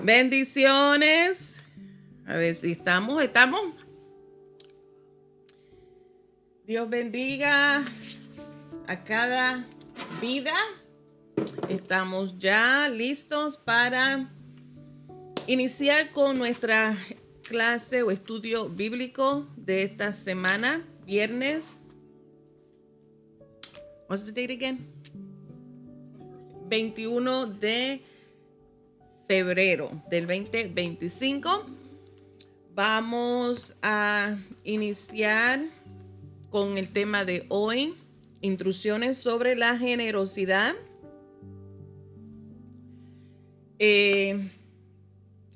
Bendiciones. A ver si estamos. Dios bendiga a cada vida. Estamos ya listos para iniciar con nuestra clase o estudio bíblico de esta semana, viernes. What's the date again? 21 de febrero del 2025. Vamos a iniciar con el tema de hoy, instrucciones sobre la generosidad. Qué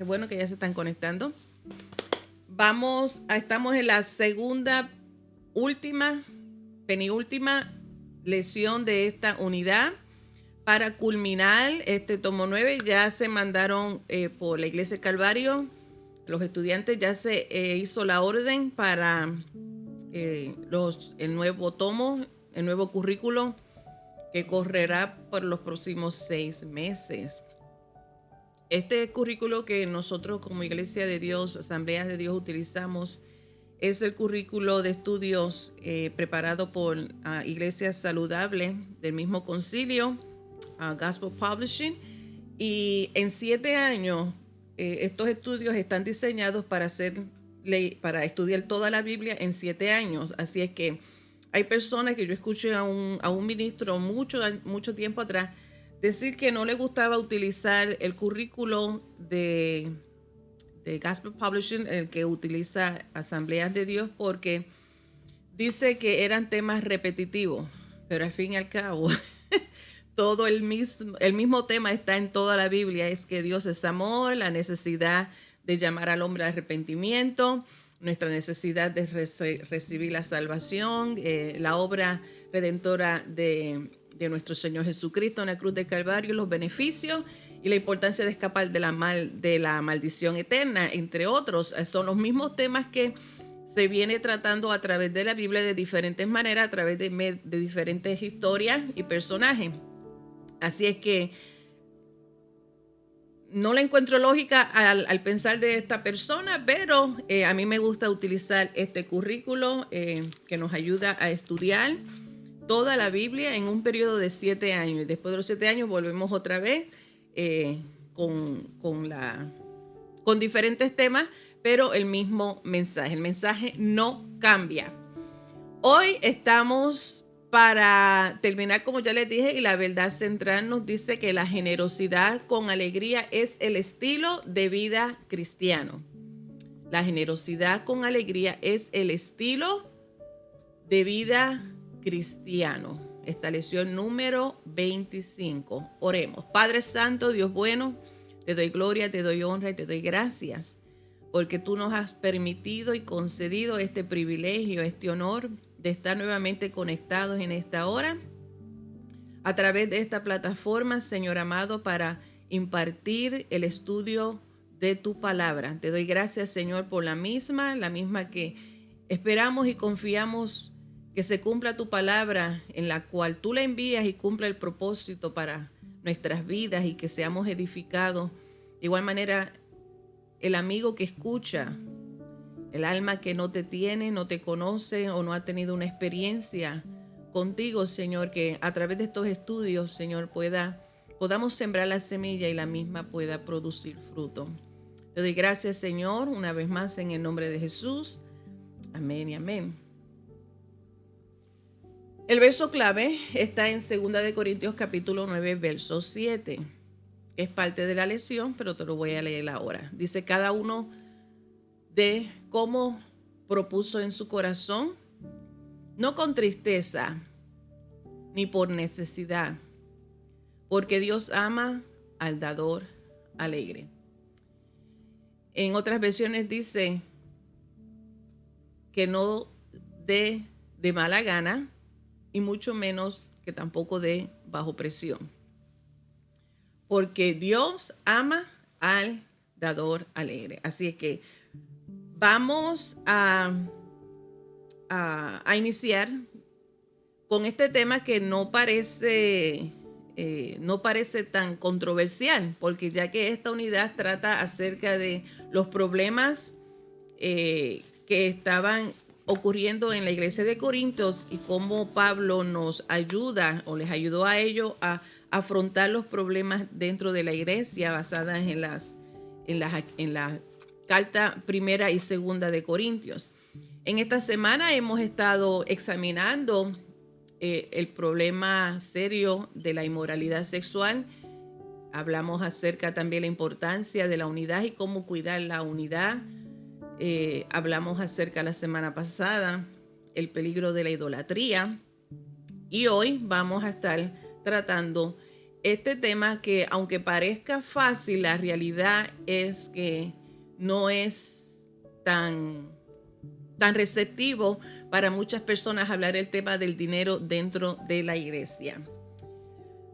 bueno que ya se están conectando. Estamos en la penúltima lección de esta unidad. Para culminar este tomo 9, ya se mandaron por la Iglesia Calvario, los estudiantes, ya se hizo la orden para el nuevo tomo, el nuevo currículo que correrá por los próximos 6 meses. Este currículo que nosotros como Iglesia de Dios, Asambleas de Dios utilizamos, es el currículo de estudios preparado por Iglesia Saludable del mismo concilio, Gospel Publishing, y en 7 años estos estudios están diseñados para estudiar toda la Biblia en 7 años. Así es que hay personas que yo escuché a un ministro mucho tiempo atrás decir que no le gustaba utilizar el currículo de Gospel Publishing, el que utiliza Asambleas de Dios, porque dice que eran temas repetitivos, pero al fin y al cabo todo el mismo tema está en toda la Biblia. Es que Dios es amor, la necesidad de llamar al hombre al arrepentimiento, nuestra necesidad de recibir la salvación, la obra redentora de nuestro Señor Jesucristo en la cruz del Calvario, los beneficios y la importancia de escapar de la maldición eterna, entre otros. Son los mismos temas que se viene tratando a través de la Biblia de diferentes maneras, a través de diferentes historias y personajes. Así es que no le encuentro lógica al pensar de esta persona, pero a mí me gusta utilizar este currículo que nos ayuda a estudiar toda la Biblia en un periodo de 7 años. Y después de los 7 años volvemos otra vez con diferentes temas, pero el mismo mensaje. El mensaje no cambia. Hoy estamos para terminar, como ya les dije, y la verdad central nos dice que la generosidad con alegría es el estilo de vida cristiano. La generosidad con alegría es el estilo de vida cristiano. Esta lección número 25. Oremos. Padre Santo, Dios bueno, te doy gloria, te doy honra y te doy gracias, porque tú nos has permitido y concedido este privilegio, este honor de estar nuevamente conectados en esta hora a través de esta plataforma, Señor amado, para impartir el estudio de tu palabra. Te doy gracias, Señor, por la misma que esperamos y confiamos que se cumpla tu palabra, en la cual tú la envías y cumpla el propósito para nuestras vidas y que seamos edificados. De igual manera, el amigo que escucha, el alma que no te tiene, no te conoce o no ha tenido una experiencia contigo, Señor, que a través de estos estudios, Señor, podamos sembrar la semilla y la misma pueda producir fruto. Te doy gracias, Señor, una vez más en el nombre de Jesús. Amén y amén. El verso clave está en 2 de Corintios capítulo 9, verso 7. Es parte de la lección, pero te lo voy a leer ahora. Dice: cada uno de cómo propuso en su corazón, no con tristeza ni por necesidad, porque Dios ama al dador alegre. En otras versiones dice que no dé de mala gana y mucho menos que tampoco dé bajo presión, porque Dios ama al dador alegre. Así es que Vamos a iniciar con este tema que no parece tan controversial, porque ya que esta unidad trata acerca de los problemas que estaban ocurriendo en la iglesia de Corintios y cómo Pablo nos ayuda o les ayudó a ellos a afrontar los problemas dentro de la iglesia basadas en la carta primera y segunda de Corintios. En esta semana hemos estado examinando el problema serio de la inmoralidad sexual. Hablamos acerca también de la importancia de la unidad y cómo cuidar la unidad. Hablamos acerca la semana pasada el peligro de la idolatría. Y hoy vamos a estar tratando este tema que, aunque parezca fácil, la realidad es que no es tan receptivo para muchas personas hablar el tema del dinero dentro de la iglesia.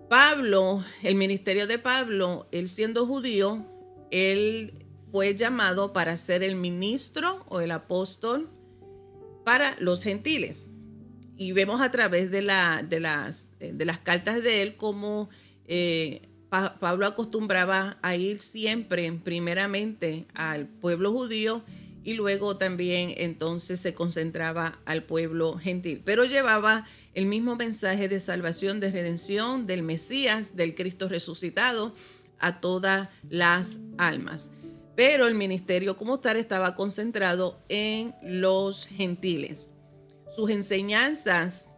Pablo, el ministerio de Pablo, él siendo judío, él fue llamado para ser el ministro o el apóstol para los gentiles. Y vemos a través de las cartas de él cómo Pablo acostumbraba a ir siempre primeramente al pueblo judío y luego también entonces se concentraba al pueblo gentil. Pero llevaba el mismo mensaje de salvación, de redención, del Mesías, del Cristo resucitado a todas las almas. Pero el ministerio como tal estaba concentrado en los gentiles. Sus enseñanzas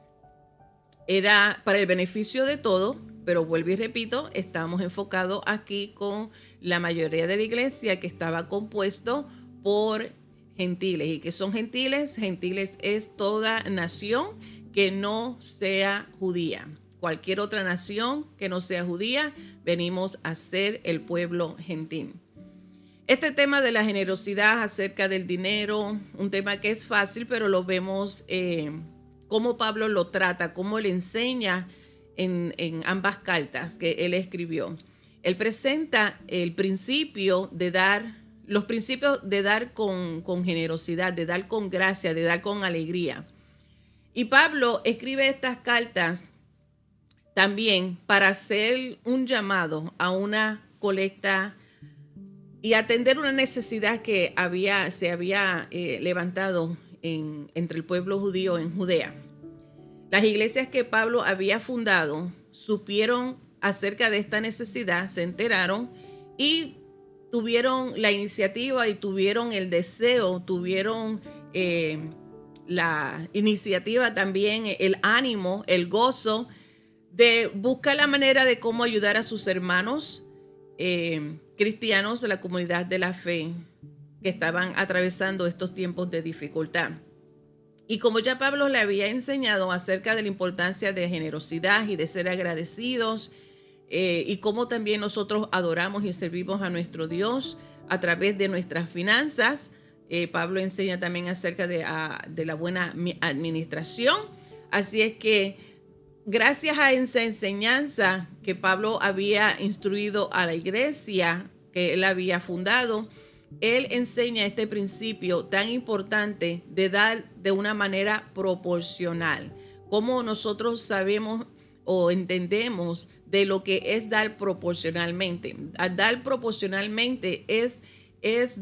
era para el beneficio de todos, pero vuelvo y repito, estamos enfocados aquí con la mayoría de la iglesia que estaba compuesto por gentiles. ¿Y qué son gentiles? Gentiles es toda nación que no sea judía. Cualquier otra nación que no sea judía, venimos a ser el pueblo gentil. Este tema de la generosidad acerca del dinero, un tema que es fácil, pero lo vemos cómo Pablo lo trata, cómo le enseña en ambas cartas que él escribió. Él presenta el principio de dar, los principios de dar con generosidad, de dar con gracia, de dar con alegría. Y Pablo escribe estas cartas también para hacer un llamado a una colecta y atender una necesidad que se había levantado entre el pueblo judío en Judea. Las iglesias que Pablo había fundado supieron acerca de esta necesidad, se enteraron y tuvieron la iniciativa y tuvieron el deseo, tuvieron la iniciativa también, el ánimo, el gozo de buscar la manera de cómo ayudar a sus hermanos cristianos de la comunidad de la fe que estaban atravesando estos tiempos de dificultad. Y como ya Pablo le había enseñado acerca de la importancia de generosidad y de ser agradecidos, y cómo también nosotros adoramos y servimos a nuestro Dios a través de nuestras finanzas, Pablo enseña también acerca de la buena administración. Así es que gracias a esa enseñanza que Pablo había instruido a la iglesia que él había fundado, él enseña este principio tan importante de dar de una manera proporcional. Cómo nosotros sabemos o entendemos de lo que es dar proporcionalmente. Dar proporcionalmente es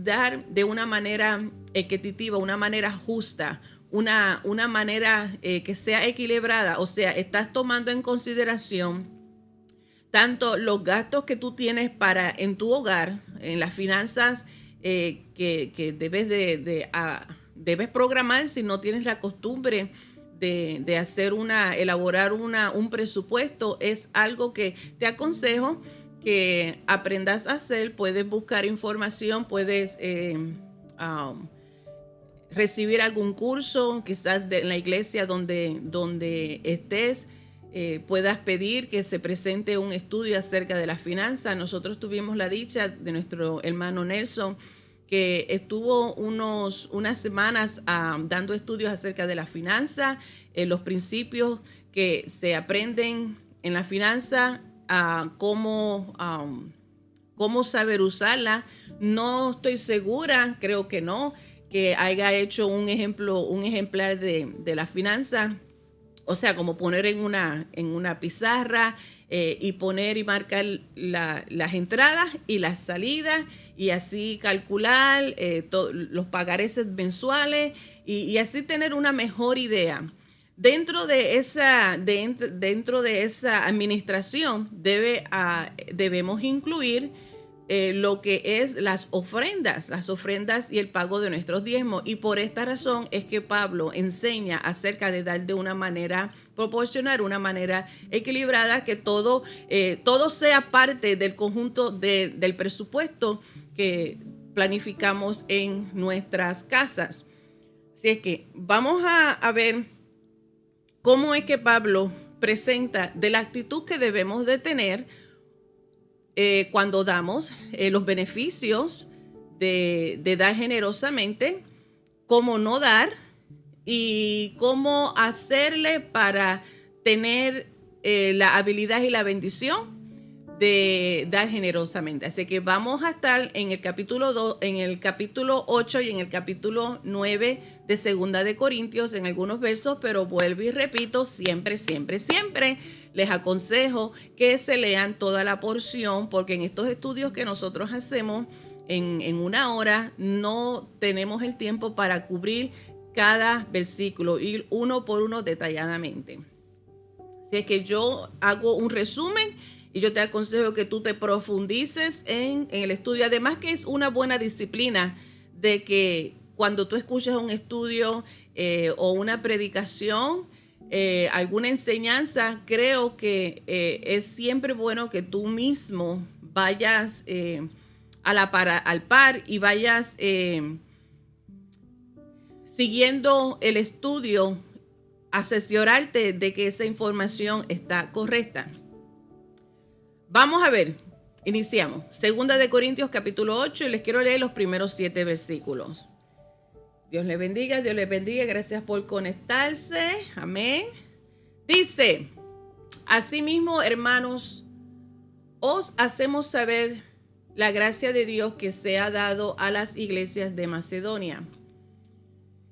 dar de una manera equitativa, una manera justa, una manera que sea equilibrada. O sea, estás tomando en consideración tanto los gastos que tú tienes en tu hogar, en las finanzas que debes programar si no tienes la costumbre de elaborar un presupuesto. Es algo que te aconsejo que aprendas a hacer. Puedes buscar información, puedes recibir algún curso, quizás en la iglesia donde estés, puedas pedir que se presente un estudio acerca de las finanzas. Nosotros tuvimos la dicha de nuestro hermano Nelson, que estuvo unas semanas dando estudios acerca de la finanza, los principios que se aprenden en la finanza, cómo saber usarla. No estoy segura, creo que no, que haya hecho un ejemplar de la finanza. O sea, como poner en una pizarra y poner y marcar las entradas y las salidas y así calcular los pagareces mensuales y así tener una mejor idea. Dentro de esa administración debemos incluir lo que es las ofrendas y el pago de nuestros diezmos. Y por esta razón es que Pablo enseña acerca de dar de una manera proporcional, una manera equilibrada, que todo sea parte del conjunto del presupuesto que planificamos en nuestras casas. Así es que vamos a ver cómo es que Pablo presenta de la actitud que debemos de tener cuando damos los beneficios de dar generosamente, cómo no dar y cómo hacerle para tener la habilidad y la bendición de dar generosamente. Así que vamos a estar en el capítulo 2, en el capítulo 8 y en el capítulo 9 de Segunda de Corintios en algunos versos, pero vuelvo y repito, siempre les aconsejo que se lean toda la porción, porque en estos estudios que nosotros hacemos en una hora no tenemos el tiempo para cubrir cada versículo, ir uno por uno detalladamente. Así es que yo hago un resumen y yo te aconsejo que tú te profundices en el estudio. Además que es una buena disciplina de que cuando tú escuchas un estudio o una predicación, alguna enseñanza, creo que es siempre bueno que tú mismo vayas al par y vayas siguiendo el estudio, asesorarte de que esa información está correcta. Vamos a ver, iniciamos. Segunda de Corintios capítulo 8 y les quiero leer los primeros 7 versículos. Dios les bendiga, gracias por conectarse, amén. Dice, asimismo, hermanos, os hacemos saber la gracia de Dios que se ha dado a las iglesias de Macedonia,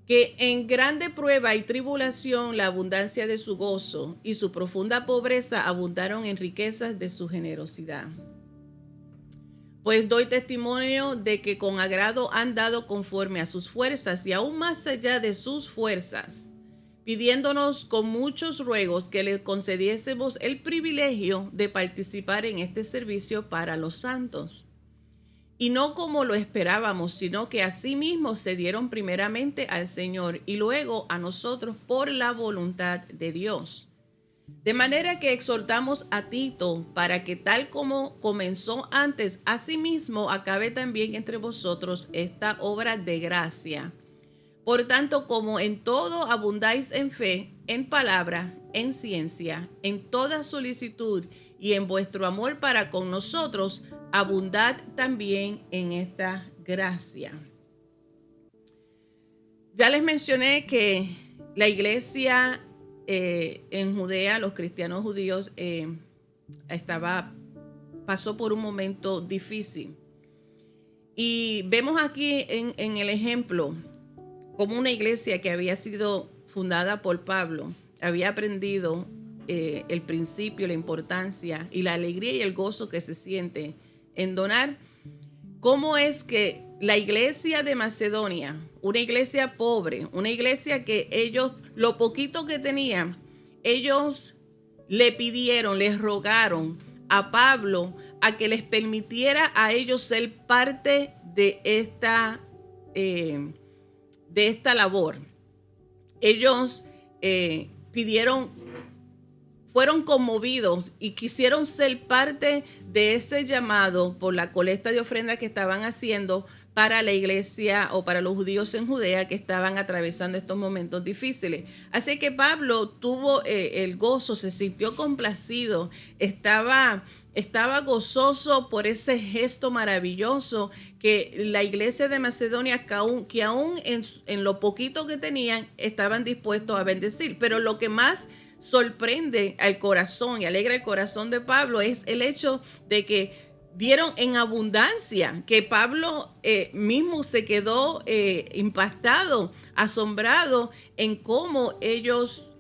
que en grande prueba y tribulación la abundancia de su gozo y su profunda pobreza abundaron en riquezas de su generosidad. Pues doy testimonio de que con agrado han dado conforme a sus fuerzas y aún más allá de sus fuerzas, pidiéndonos con muchos ruegos que les concediésemos el privilegio de participar en este servicio para los santos. Y no como lo esperábamos, sino que asimismo se dieron primeramente al Señor y luego a nosotros por la voluntad de Dios. De manera que exhortamos a Tito para que tal como comenzó antes, asimismo acabe también entre vosotros esta obra de gracia. Por tanto, como en todo abundáis en fe, en palabra, en ciencia, en toda solicitud y en vuestro amor para con nosotros, abundad también en esta gracia. Ya les mencioné que la iglesia en Judea, los cristianos judíos, pasó por un momento difícil. Y vemos aquí en el ejemplo como una iglesia que había sido fundada por Pablo, había aprendido el principio, la importancia y la alegría y el gozo que se siente en donar. ¿Cómo es que la iglesia de Macedonia, una iglesia pobre, una iglesia que ellos, lo poquito que tenían, ellos les rogaron a Pablo a que les permitiera a ellos ser parte de esta labor? Ellos fueron conmovidos y quisieron ser parte de ese llamado por la colecta de ofrenda que estaban haciendo para la iglesia o para los judíos en Judea que estaban atravesando estos momentos difíciles. Así que Pablo tuvo el gozo, se sintió complacido, estaba gozoso por ese gesto maravilloso que la iglesia de Macedonia, que aún en lo poquito que tenían, estaban dispuestos a bendecir. Pero lo que más sorprende al corazón y alegra el corazón de Pablo es el hecho de que dieron en abundancia, que Pablo mismo se quedó impactado, asombrado en cómo ellos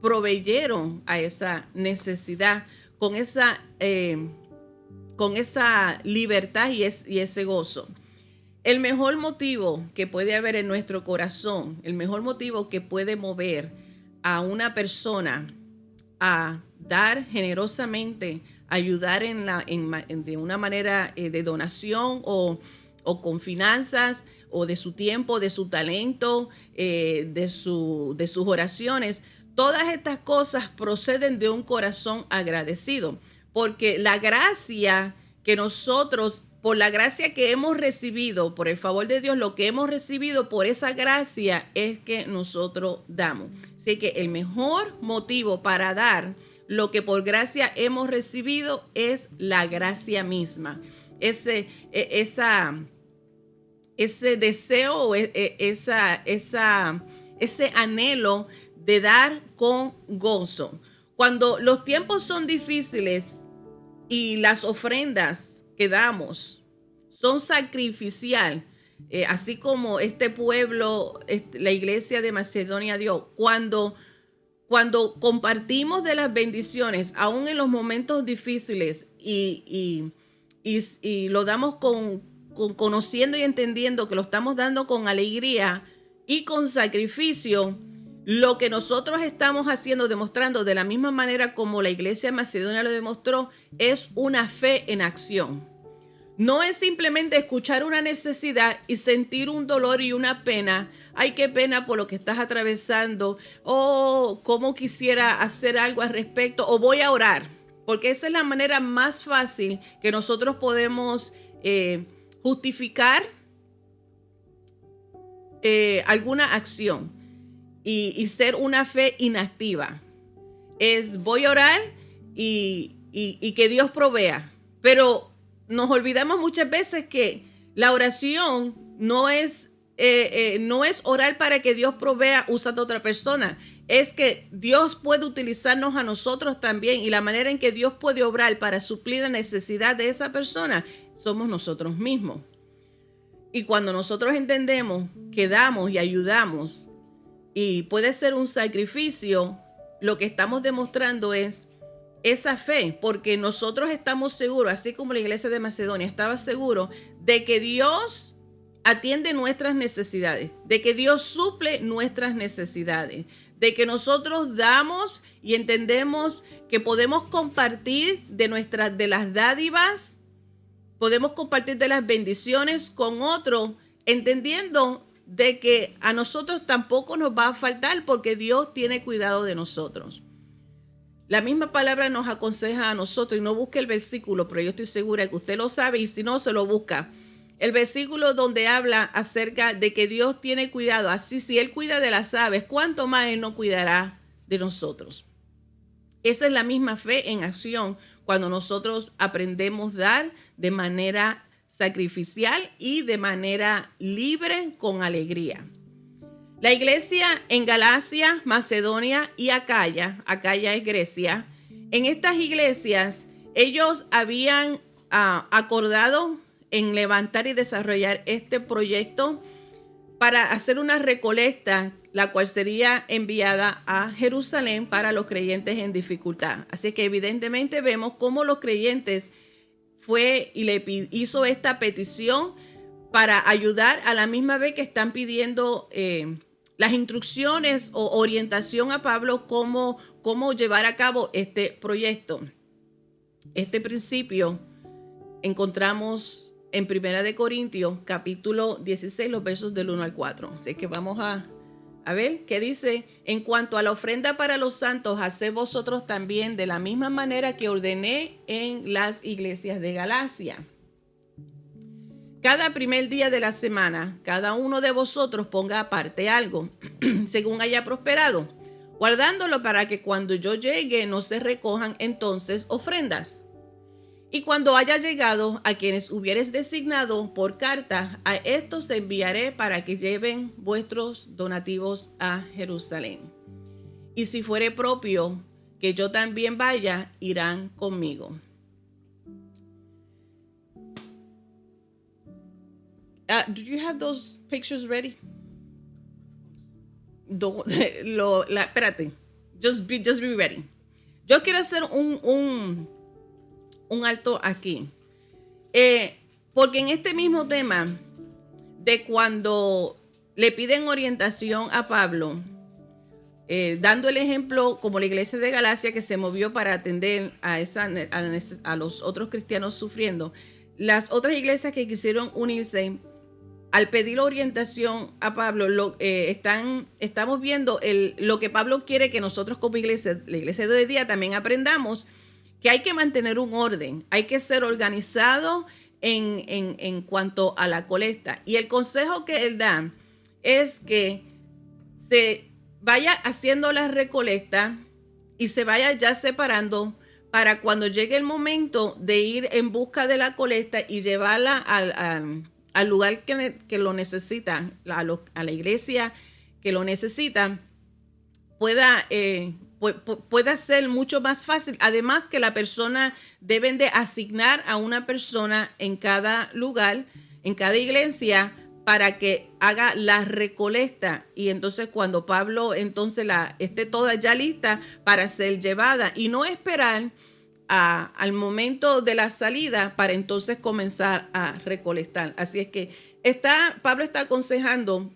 proveyeron a esa necesidad con esa libertad y ese gozo. El mejor motivo que puede haber en nuestro corazón, el mejor motivo que puede mover a una persona a dar generosamente, ayudar de una manera de donación o con finanzas, o de su tiempo, de su talento, de sus oraciones. Todas estas cosas proceden de un corazón agradecido, porque la gracia que nosotros, por la gracia que hemos recibido, por el favor de Dios, lo que hemos recibido por esa gracia es que nosotros damos. Así que el mejor motivo para dar lo que por gracia hemos recibido es la gracia misma. Ese deseo o ese anhelo de dar con gozo. Cuando los tiempos son difíciles y las ofrendas que damos son sacrificial, así como este pueblo, la iglesia de Macedonia dio, cuando compartimos de las bendiciones, aún en los momentos difíciles, y lo damos con conociendo y entendiendo que lo estamos dando con alegría y con sacrificio, lo que nosotros estamos haciendo, demostrando de la misma manera como la iglesia de Macedonia lo demostró, es una fe en acción. No es simplemente escuchar una necesidad y sentir un dolor y una pena. Ay, qué pena por lo que estás atravesando. Oh, cómo quisiera hacer algo al respecto. O voy a orar. Porque esa es la manera más fácil que nosotros podemos justificar alguna acción y ser una fe inactiva. Es voy a orar y que Dios provea. Pero nos olvidamos muchas veces que la oración no es orar para que Dios provea usando a otra persona. Es que Dios puede utilizarnos a nosotros también, y la manera en que Dios puede obrar para suplir la necesidad de esa persona somos nosotros mismos. Y cuando nosotros entendemos que damos y ayudamos y puede ser un sacrificio, lo que estamos demostrando es esa fe, porque nosotros estamos seguros, así como la iglesia de Macedonia estaba seguro de que Dios atiende nuestras necesidades, de que Dios suple nuestras necesidades, de que nosotros damos y entendemos que podemos compartir de las dádivas, podemos compartir de las bendiciones con otro, entendiendo de que a nosotros tampoco nos va a faltar porque Dios tiene cuidado de nosotros. La misma palabra nos aconseja a nosotros, y no busque el versículo, pero yo estoy segura que usted lo sabe, y si no, se lo busca. El versículo donde habla acerca de que Dios tiene cuidado. Así, si Él cuida de las aves, ¿cuánto más Él no cuidará de nosotros? Esa es la misma fe en acción cuando nosotros aprendemos a dar de manera sacrificial y de manera libre, con alegría. La iglesia en Galacia, Macedonia y Acaya es Grecia, en estas iglesias ellos habían acordado en levantar y desarrollar este proyecto para hacer una recolecta, la cual sería enviada a Jerusalén para los creyentes en dificultad. Así que evidentemente vemos cómo los creyentes fue y le hizo esta petición para ayudar, a la misma vez que están pidiendo las instrucciones o orientación a Pablo cómo llevar a cabo este proyecto. Este principio encontramos en 1 Corintios capítulo 16, los versos del 1 al 4. Así que vamos a ver qué dice. En cuanto a la ofrenda para los santos, haced vosotros también de la misma manera que ordené en las iglesias de Galacia. Cada primer día de la semana, cada uno de vosotros ponga aparte algo, según haya prosperado, guardándolo para que cuando yo llegue no se recojan entonces ofrendas. Y cuando haya llegado, a quienes hubieres designado por carta, a estos enviaré para que lleven vuestros donativos a Jerusalén. Y si fuere propio que yo también vaya, irán conmigo. Do you have those pictures ready? Espérate. Just be ready. Yo quiero hacer un alto aquí. Porque en este mismo tema de cuando le piden orientación a Pablo, dando el ejemplo como la iglesia de Galacia que se movió para atender a los otros cristianos sufriendo, las otras iglesias que quisieron unirse, al pedir orientación a Pablo, estamos viendo lo que Pablo quiere que nosotros como iglesia, la iglesia de hoy día, también aprendamos, que hay que mantener un orden, hay que ser organizado en cuanto a la colecta. Y el consejo que él da es que se vaya haciendo la recolecta y se vaya ya separando para cuando llegue el momento de ir en busca de la colecta y llevarla al lugar que lo necesita, a la iglesia que lo necesita, pueda ser mucho más fácil. Además que la persona deben de asignar a una persona en cada lugar, en cada iglesia, para que haga la recolecta. Y entonces cuando Pablo entonces esté toda ya lista para ser llevada y no esperar al momento de la salida para entonces comenzar a recolectar. Así es que Pablo está aconsejando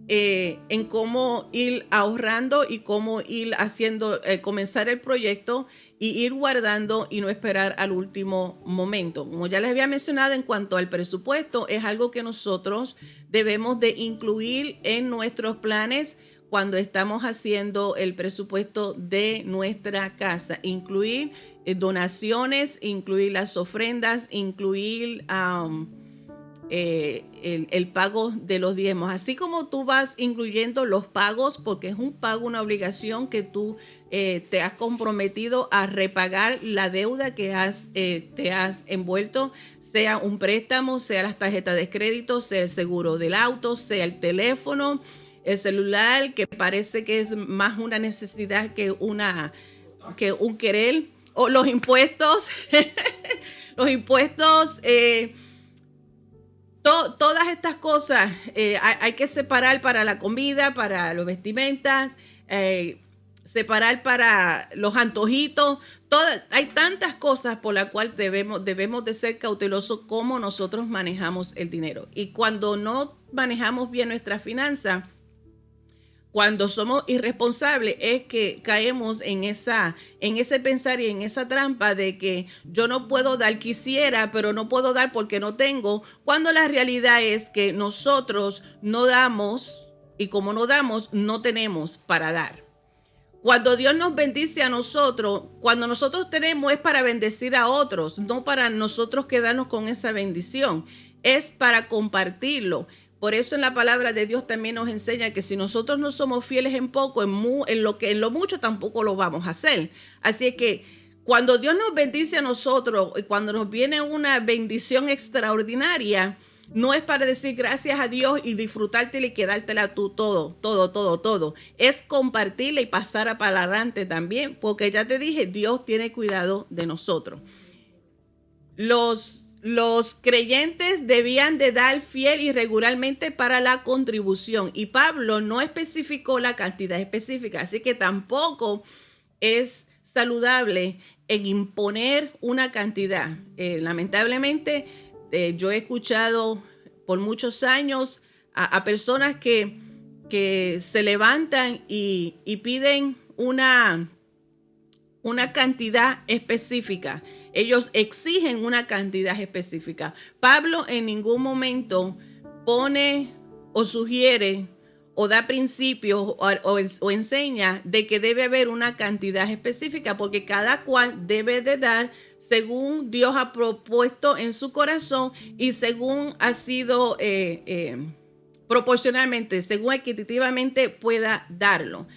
en cómo ir ahorrando y cómo ir haciendo, comenzar el proyecto y ir guardando y no esperar al último momento. Como ya les había mencionado, en cuanto al presupuesto, es algo que nosotros debemos de incluir en nuestros planes cuando estamos haciendo el presupuesto de nuestra casa. Incluir donaciones, incluir las ofrendas, incluir el pago de los diezmos, así como tú vas incluyendo los pagos, porque es un pago, una obligación que tú te has comprometido a repagar la deuda que te has envuelto, sea un préstamo, sea las tarjetas de crédito, sea el seguro del auto, sea el teléfono, el celular, que parece que es más una necesidad que un querer, o los impuestos, los impuestos, todas estas cosas hay que separar para la comida, para los vestimentas, separar para los antojitos. Hay tantas cosas por las cuales debemos de ser cautelosos como nosotros manejamos el dinero. Y cuando no manejamos bien nuestra finanza, cuando somos irresponsables, es que caemos en ese pensar y en esa trampa de que yo no puedo dar, quisiera, pero no puedo dar porque no tengo, cuando la realidad es que nosotros no damos, y como no damos, no tenemos para dar. Cuando Dios nos bendice a nosotros, cuando nosotros tenemos, es para bendecir a otros, no para nosotros quedarnos con esa bendición, es para compartirlo. Por eso en la palabra de Dios también nos enseña que si nosotros no somos fieles en poco, en lo mucho tampoco lo vamos a hacer. Así es que cuando Dios nos bendice a nosotros y cuando nos viene una bendición extraordinaria, no es para decir gracias a Dios y disfrutártela y quedártela tú todo. Es compartirla y pasar para adelante también, porque ya te dije, Dios tiene cuidado de nosotros. Los creyentes debían de dar fiel y regularmente para la contribución, y Pablo no especificó la cantidad específica, así que tampoco es saludable en imponer una cantidad. Lamentablemente, yo he escuchado por muchos años a personas que se levantan y piden una cantidad específica. Ellos exigen una cantidad específica. Pablo en ningún momento pone o sugiere o da principios o enseña de que debe haber una cantidad específica, porque cada cual debe de dar según Dios ha propuesto en su corazón y según ha sido proporcionalmente, según equitativamente pueda darlo.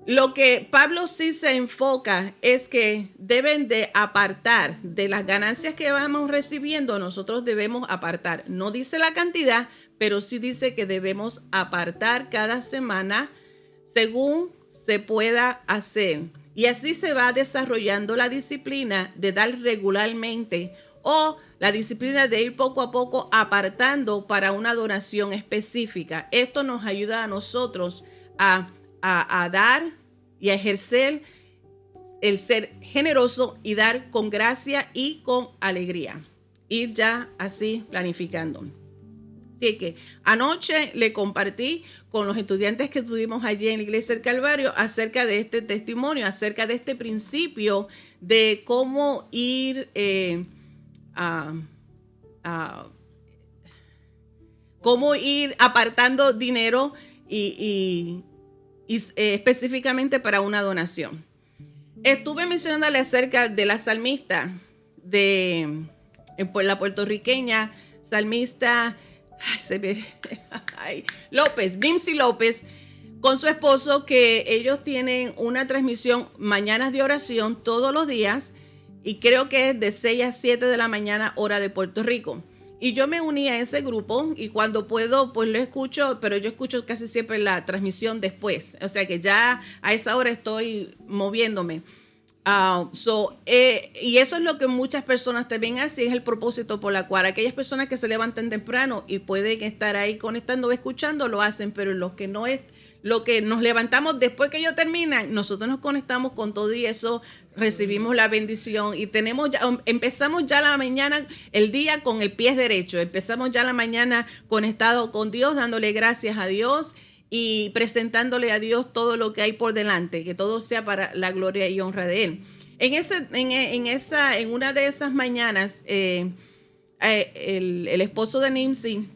Lo que Pablo sí se enfoca es que deben de apartar de las ganancias que vamos recibiendo, nosotros debemos apartar. No dice la cantidad, pero sí dice que debemos apartar cada semana según se pueda hacer. Y así se va desarrollando la disciplina de dar regularmente o la disciplina de ir poco a poco apartando para una donación específica. Esto nos ayuda a nosotros a dar y a ejercer el ser generoso y dar con gracia y con alegría. Ir ya así planificando. Así que anoche le compartí con los estudiantes que tuvimos allí en la Iglesia del Calvario acerca de este testimonio, acerca de este principio de cómo ir cómo ir apartando dinero y específicamente para una donación. Estuve mencionándole acerca de la salmista de la puertorriqueña, salmista López, Nimsi López, con su esposo, que ellos tienen una transmisión mañanas de oración todos los días y creo que es de 6 a 7 de la mañana hora de Puerto Rico. Y yo me uní a ese grupo y cuando puedo pues lo escucho, pero yo escucho casi siempre la transmisión después. O sea que ya a esa hora estoy moviéndome. Y eso es lo que muchas personas también hacen, es el propósito por la cual aquellas personas que se levantan temprano y pueden estar ahí conectando o escuchando, lo hacen, pero lo que no es, lo que nos levantamos después que ellos terminan, nosotros nos conectamos con todo y eso, recibimos la bendición y empezamos ya la mañana, el día con el pie derecho, empezamos ya la mañana conectado con Dios, dándole gracias a Dios y presentándole a Dios todo lo que hay por delante, que todo sea para la gloria y honra de Él. En una de esas mañanas, el esposo de Nimsi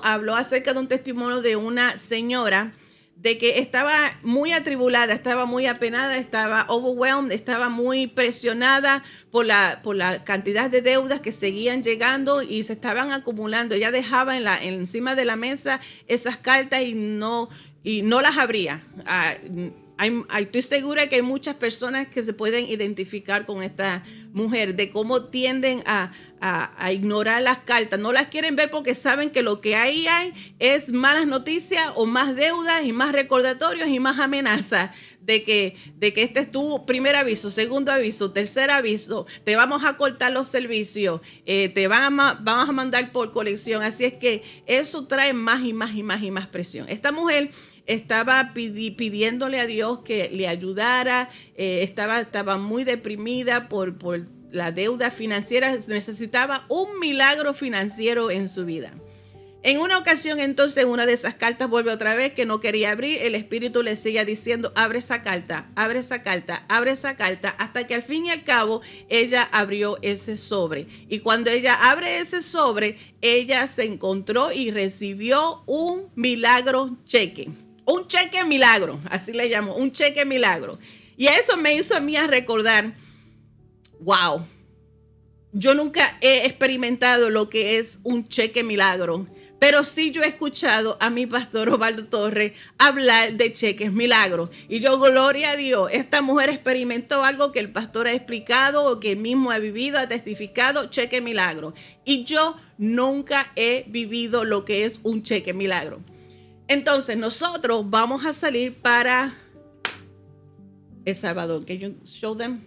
habló acerca de un testimonio de una señora de que estaba muy atribulada, estaba muy apenada, estaba overwhelmed, estaba muy presionada por la cantidad de deudas que seguían llegando y se estaban acumulando. Ella dejaba encima de la mesa esas cartas y no las abría. Estoy segura que hay muchas personas que se pueden identificar con esta mujer, de cómo tienden a ignorar las cartas. No las quieren ver porque saben que lo que ahí hay es malas noticias o más deudas y más recordatorios y más amenazas de que este es tu primer aviso, segundo aviso, tercer aviso, te vamos a cortar los servicios, vamos a mandar por colección. Así es que eso trae más y más y más y más presión. Esta mujer estaba pidiéndole a Dios que le ayudara, estaba muy deprimida por la deuda financiera, necesitaba un milagro financiero en su vida. En una ocasión, entonces, una de esas cartas vuelve otra vez que no quería abrir. El espíritu le sigue diciendo, abre esa carta, abre esa carta, abre esa carta, hasta que al fin y al cabo ella abrió ese sobre. Y cuando ella abre ese sobre, ella se encontró y recibió un milagro cheque. Un cheque milagro, así le llamo, un cheque milagro. Y eso me hizo a mí a recordar, wow, yo nunca he experimentado lo que es un cheque milagro, pero sí yo he escuchado a mi pastor Osvaldo Torres hablar de cheques milagros. Y yo, gloria a Dios, esta mujer experimentó algo que el pastor ha explicado o que él mismo ha vivido, ha testificado, cheque milagro. Y yo nunca he vivido lo que es un cheque milagro. Entonces nosotros vamos a salir para El Salvador. Can you show them?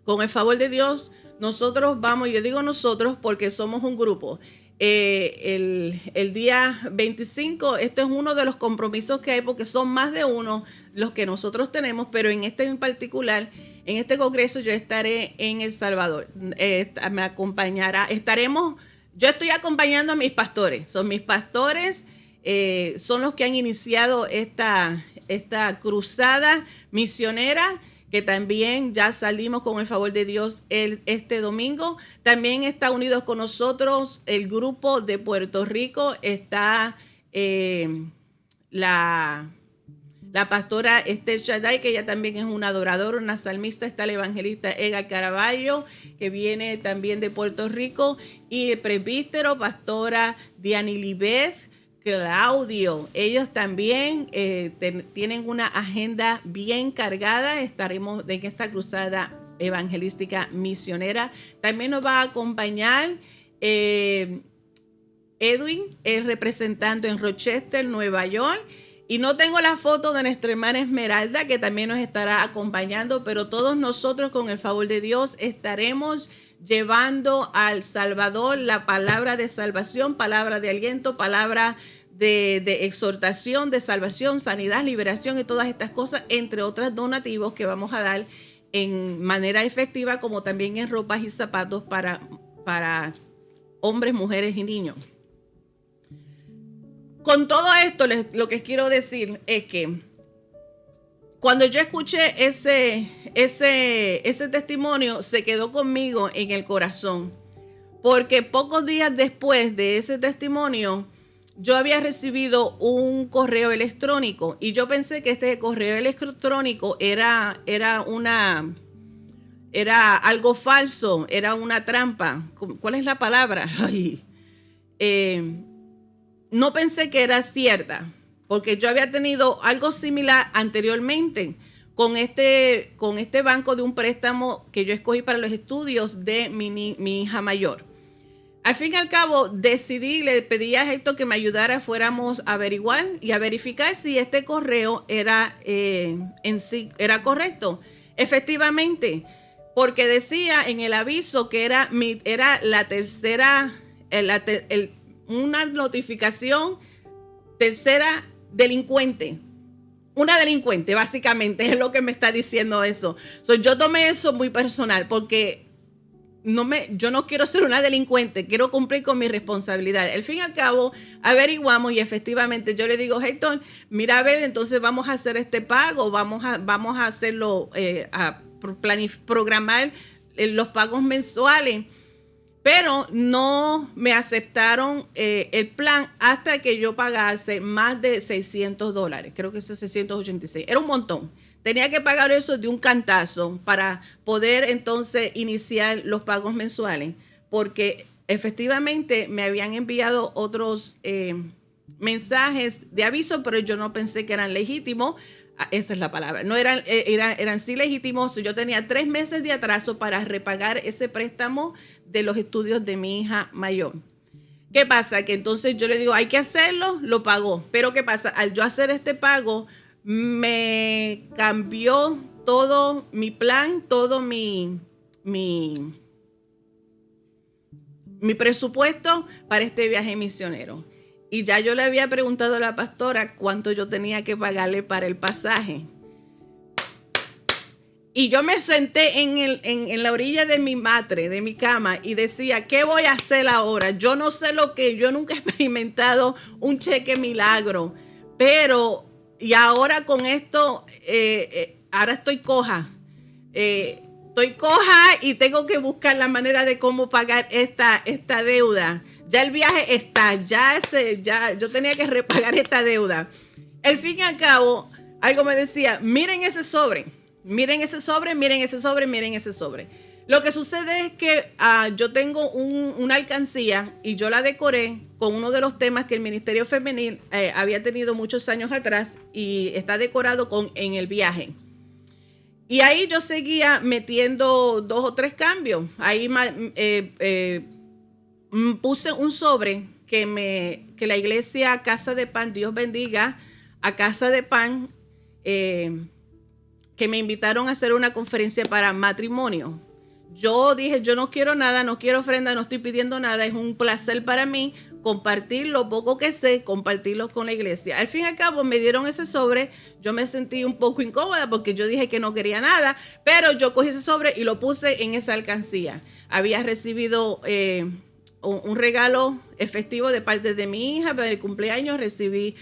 Con el favor de Dios, nosotros vamos, yo digo nosotros porque somos un grupo. El día 25, esto es uno de los compromisos que hay porque son más de uno los que nosotros tenemos, pero en este en particular, en este congreso yo estaré en El Salvador. Me acompañará, yo estoy acompañando a mis pastores, son mis pastores. Son los que han iniciado esta cruzada misionera, que también ya salimos con el favor de Dios este domingo. También está unidos con nosotros el grupo de Puerto Rico, está la pastora Esther Shaddai, que ella también es una adoradora, una salmista. Está el evangelista Edgar Caraballo, que viene también de Puerto Rico, y el presbítero, pastora Diany Libeth, Claudio. Ellos también tienen una agenda bien cargada. Estaremos en esta cruzada evangelística misionera. También nos va a acompañar Edwin, representando en Rochester, Nueva York. Y no tengo la foto de nuestra hermana Esmeralda, que también nos estará acompañando, pero todos nosotros, con el favor de Dios, estaremos llevando al Salvador la palabra de salvación, palabra de aliento, palabra de exhortación, de salvación, sanidad, liberación y todas estas cosas, entre otros donativos que vamos a dar en manera efectiva, como también en ropas y zapatos para hombres, mujeres y niños. Con todo esto, lo que quiero decir es que cuando yo escuché ese testimonio, se quedó conmigo en el corazón, porque pocos días después de ese testimonio, yo había recibido un correo electrónico y yo pensé que este correo electrónico era algo falso, era una trampa. ¿Cuál es la palabra? Ay, no pensé que era cierta, porque yo había tenido algo similar anteriormente con este banco de un préstamo que yo escogí para los estudios de mi hija mayor. Al fin y al cabo, decidí, le pedí a Héctor que me ayudara, fuéramos a averiguar y a verificar si este correo era en sí era correcto. Efectivamente, porque decía en el aviso que era la tercera, una notificación tercera delincuente. Una delincuente, básicamente, es lo que me está diciendo eso. Yo tomé eso muy personal porque yo no quiero ser una delincuente, quiero cumplir con mi responsabilidad. Al fin y al cabo, averiguamos y efectivamente yo le digo, Héctor, mira, a ver, entonces vamos a hacer este pago, vamos a hacerlo, programar los pagos mensuales. Pero no me aceptaron el plan hasta que yo pagase más de $600. Creo que es 686. Era un montón. Tenía que pagar eso de un cantazo para poder entonces iniciar los pagos mensuales, porque efectivamente me habían enviado otros mensajes de aviso, pero yo no pensé que eran legítimos. Esa es la palabra. No eran sí legítimos. Yo tenía 3 meses de atraso para repagar ese préstamo de los estudios de mi hija mayor. ¿Qué pasa? Que entonces yo le digo, hay que hacerlo, lo pagó. Pero ¿qué pasa? Al yo hacer este pago, me cambió todo mi plan, todo mi presupuesto para este viaje misionero. Y ya yo le había preguntado a la pastora cuánto yo tenía que pagarle para el pasaje. Y yo me senté en la orilla de mi matre, de mi cama, y decía, ¿qué voy a hacer ahora? Yo no sé yo nunca he experimentado un cheque milagro, pero, y ahora con esto, ahora estoy coja. Estoy coja y tengo que buscar la manera de cómo pagar esta deuda. Ya el viaje está, ya yo tenía que repagar esta deuda. Al fin y al cabo, algo me decía, miren ese sobre. Miren ese sobre, miren ese sobre, miren ese sobre. Lo que sucede es que yo tengo una alcancía y yo la decoré con uno de los temas que el Ministerio Femenil había tenido muchos años atrás y está decorado en el viaje. Y ahí yo seguía metiendo 2 o 3 cambios. Ahí puse un sobre que la iglesia Casa de Pan, Dios bendiga a Casa de Pan, que me invitaron a hacer una conferencia para matrimonio. Yo dije, yo no quiero nada, no quiero ofrenda, no estoy pidiendo nada. Es un placer para mí compartir lo poco que sé, compartirlo con la iglesia. Al fin y al cabo me dieron ese sobre. Yo me sentí un poco incómoda porque yo dije que no quería nada, pero yo cogí ese sobre y lo puse en esa alcancía. Había recibido un regalo efectivo de parte de mi hija para el cumpleaños, recibí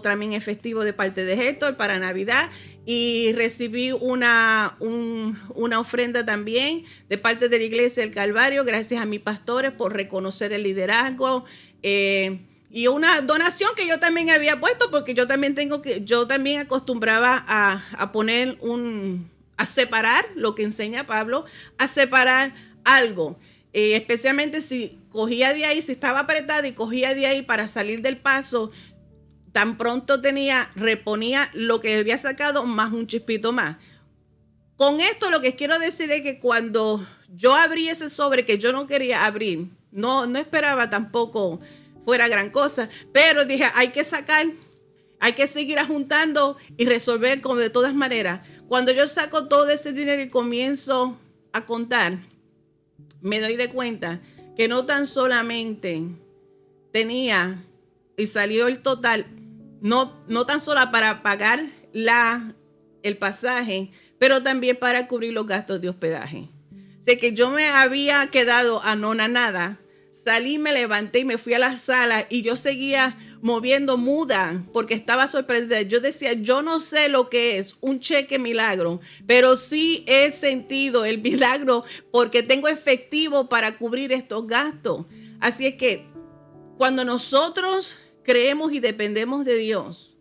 también efectivo de parte de Héctor para Navidad y recibí una ofrenda también de parte de la Iglesia del Calvario, gracias a mis pastores por reconocer el liderazgo, y una donación que yo también había puesto porque yo también acostumbraba a poner a separar lo que enseña Pablo, a separar algo. Especialmente si cogía de ahí, si estaba apretada y cogía de ahí para salir del paso, tan pronto reponía lo que había sacado más un chispito más. Con esto lo que quiero decir es que cuando yo abrí ese sobre que yo no quería abrir, no esperaba tampoco fuera gran cosa, pero dije, hay que sacar, hay que seguir juntando y resolver de todas maneras. Cuando yo saco todo ese dinero y comienzo a contar, me doy de cuenta que no tan solamente tenía y salió el total, no tan solo para pagar el pasaje, pero también para cubrir los gastos de hospedaje. Sé que yo me había quedado anonadada. Salí, me levanté y me fui a la sala y yo seguía moviendo muda porque estaba sorprendida. Yo decía, yo no sé lo que es un cheque milagro, pero sí he sentido el milagro porque tengo efectivo para cubrir estos gastos. Así es que cuando nosotros creemos y dependemos de Dios,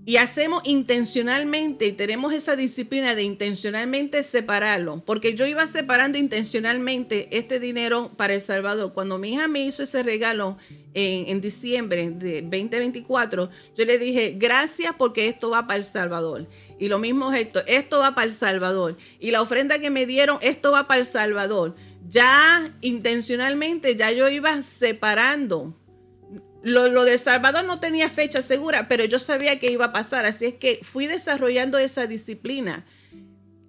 y hacemos intencionalmente y tenemos esa disciplina de intencionalmente separarlo, porque yo iba separando intencionalmente este dinero para El Salvador. Cuando mi hija me hizo ese regalo en diciembre de 2024, yo le dije, gracias porque esto va para El Salvador. Y lo mismo esto va para El Salvador. Y la ofrenda que me dieron, esto va para El Salvador. Ya intencionalmente, ya yo iba separando. Lo de El Salvador no tenía fecha segura, pero yo sabía que iba a pasar. Así es que fui desarrollando esa disciplina.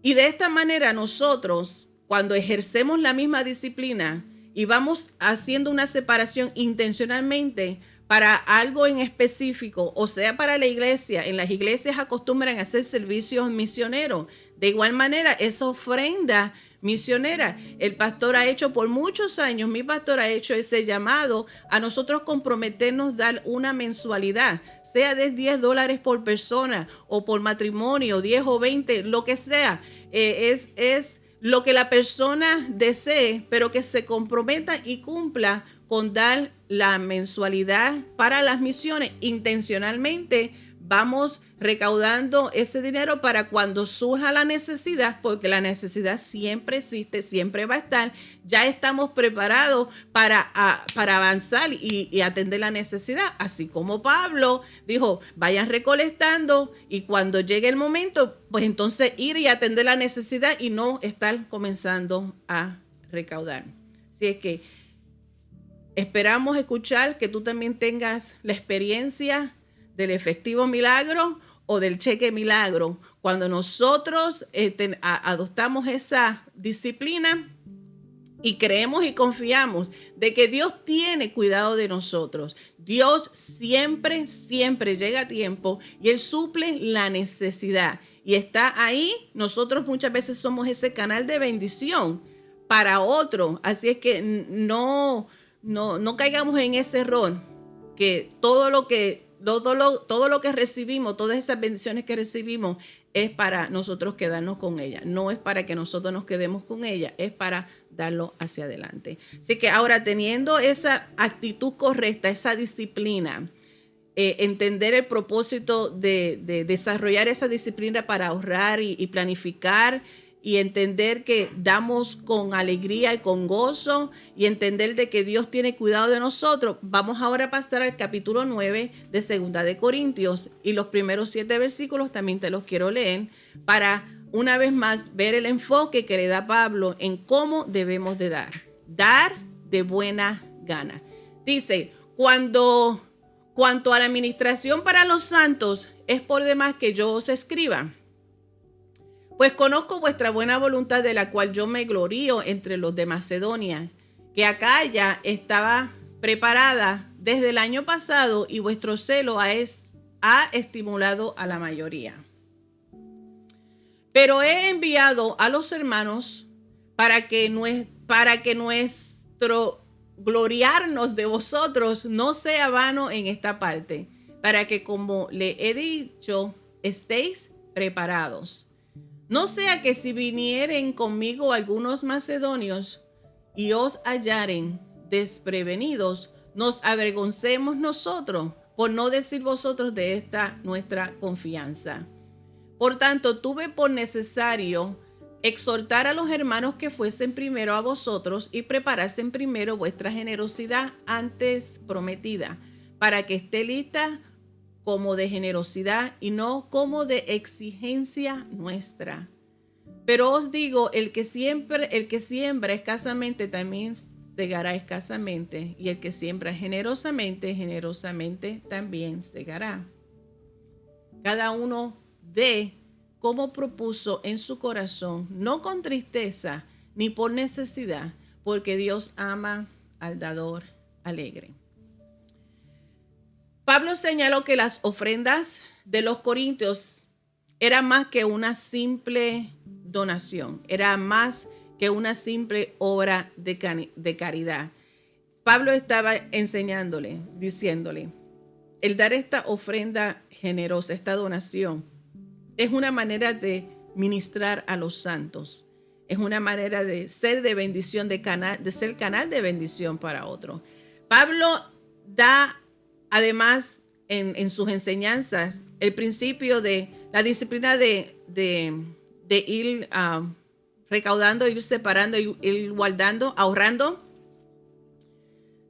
Y de esta manera nosotros, cuando ejercemos la misma disciplina y vamos haciendo una separación intencionalmente para algo en específico, o sea, para la iglesia, en las iglesias acostumbran a hacer servicios misioneros. De igual manera, esa ofrenda misionera, el pastor ha hecho por muchos años, mi pastor ha hecho ese llamado a nosotros comprometernos, dar una mensualidad, sea de $10 por persona o por matrimonio, 10 o 20, lo que sea, es lo que la persona desee, pero que se comprometa y cumpla con dar la mensualidad para las misiones intencionalmente. Vamos recaudando ese dinero para cuando surja la necesidad, porque la necesidad siempre existe, siempre va a estar. Ya estamos preparados para avanzar y atender la necesidad. Así como Pablo dijo, vayan recolectando y cuando llegue el momento, pues entonces ir y atender la necesidad y no estar comenzando a recaudar. Así es que esperamos escuchar que tú también tengas la experiencia del efectivo milagro o del cheque milagro. Cuando nosotros adoptamos esa disciplina y creemos y confiamos de que Dios tiene cuidado de nosotros. Dios siempre, siempre llega a tiempo y Él suple la necesidad. Y está ahí, nosotros muchas veces somos ese canal de bendición para otro. Así es que no caigamos en ese error, que todo lo que recibimos, todas esas bendiciones que recibimos, es para nosotros quedarnos con ella. No es para que nosotros nos quedemos con ella, es para darlo hacia adelante. Así que ahora, teniendo esa actitud correcta, esa disciplina, entender el propósito de desarrollar esa disciplina para ahorrar y planificar, y entender que damos con alegría y con gozo, y entender de que Dios tiene cuidado de nosotros. Vamos ahora a pasar al capítulo 9 de 2 de Corintios, y los primeros 7 versículos también te los quiero leer para una vez más ver el enfoque que le da Pablo en cómo debemos de dar de buena gana. Dice, cuanto a la administración para los santos, es por demás que yo os escriba. Pues conozco vuestra buena voluntad, de la cual yo me glorío entre los de Macedonia, que Acaya estaba preparada desde el año pasado, y vuestro celo ha estimulado a la mayoría. Pero he enviado a los hermanos para que nuestro gloriarnos de vosotros no sea vano en esta parte, para que, como le he dicho, estéis preparados. No sea que si vinieren conmigo algunos macedonios y os hallaren desprevenidos, nos avergoncemos nosotros, por no decir vosotros, de esta nuestra confianza. Por tanto, tuve por necesario exhortar a los hermanos que fuesen primero a vosotros y preparasen primero vuestra generosidad antes prometida, para que esté lista como de generosidad y no como de exigencia nuestra. Pero os digo, el que siembra escasamente también segará escasamente, y el que siembra generosamente, generosamente también segará. Cada uno dé como propuso en su corazón, no con tristeza ni por necesidad, porque Dios ama al dador alegre. Pablo señaló que las ofrendas de los corintios eran más que una simple donación, era más que una simple obra de caridad. Pablo estaba enseñándole, diciéndole, el dar esta ofrenda generosa, esta donación, es una manera de ministrar a los santos. Es una manera de ser de bendición, de ser canal de bendición para otros. Pablo da, además, en sus enseñanzas, el principio de la disciplina de ir recaudando, ir separando, ir guardando, ahorrando.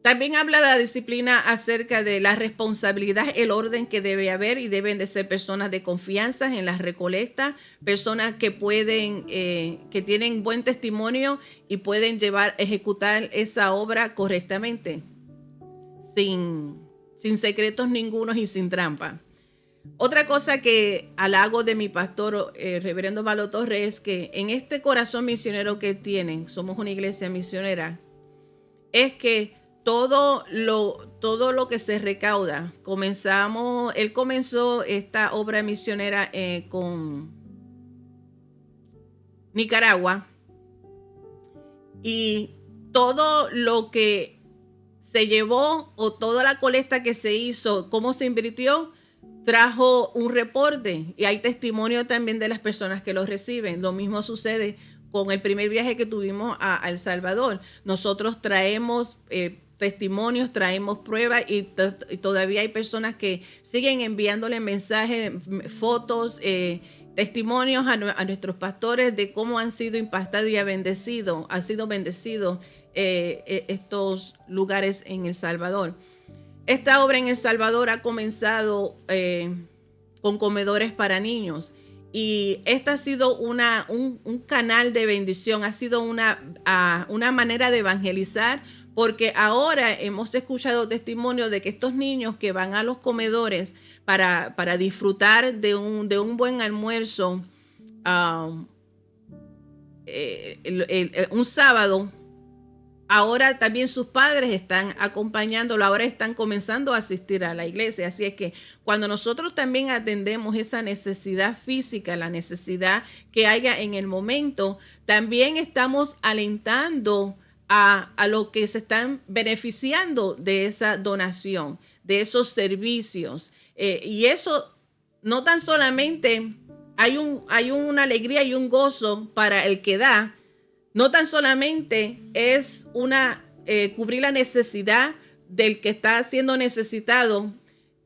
También habla la disciplina acerca de la responsabilidad, el orden que debe haber, y deben de ser personas de confianza en las recolectas, personas que pueden, que tienen buen testimonio y pueden ejecutar esa obra correctamente, sin secretos ningunos y sin trampa. Otra cosa que halago de mi pastor, reverendo Malo Torres, es que en este corazón misionero que tienen, somos una iglesia misionera, es que todo lo que se recauda, él comenzó esta obra misionera con Nicaragua, y todo lo que se llevó o toda la colecta que se hizo, cómo se invirtió, trajo un reporte, y hay testimonio también de las personas que lo reciben. Lo mismo sucede con el primer viaje que tuvimos a El Salvador. Nosotros traemos testimonios, traemos pruebas, y todavía hay personas que siguen enviándole mensajes, fotos, testimonios a nuestros pastores de cómo han sido impactados y han sido bendecidos estos lugares en El Salvador. Esta obra en El Salvador ha comenzado con comedores para niños, y esta ha sido un canal de bendición, ha sido una manera de evangelizar, porque ahora hemos escuchado testimonios de que estos niños que van a los comedores para disfrutar de un buen almuerzo un sábado, ahora también sus padres están acompañándolo, ahora están comenzando a asistir a la iglesia. Así es que cuando nosotros también atendemos esa necesidad física, la necesidad que haya en el momento, también estamos alentando a los que se están beneficiando de esa donación, de esos servicios. Y eso no tan solamente hay una alegría y un gozo para el que da, no tan solamente es cubrir la necesidad del que está siendo necesitado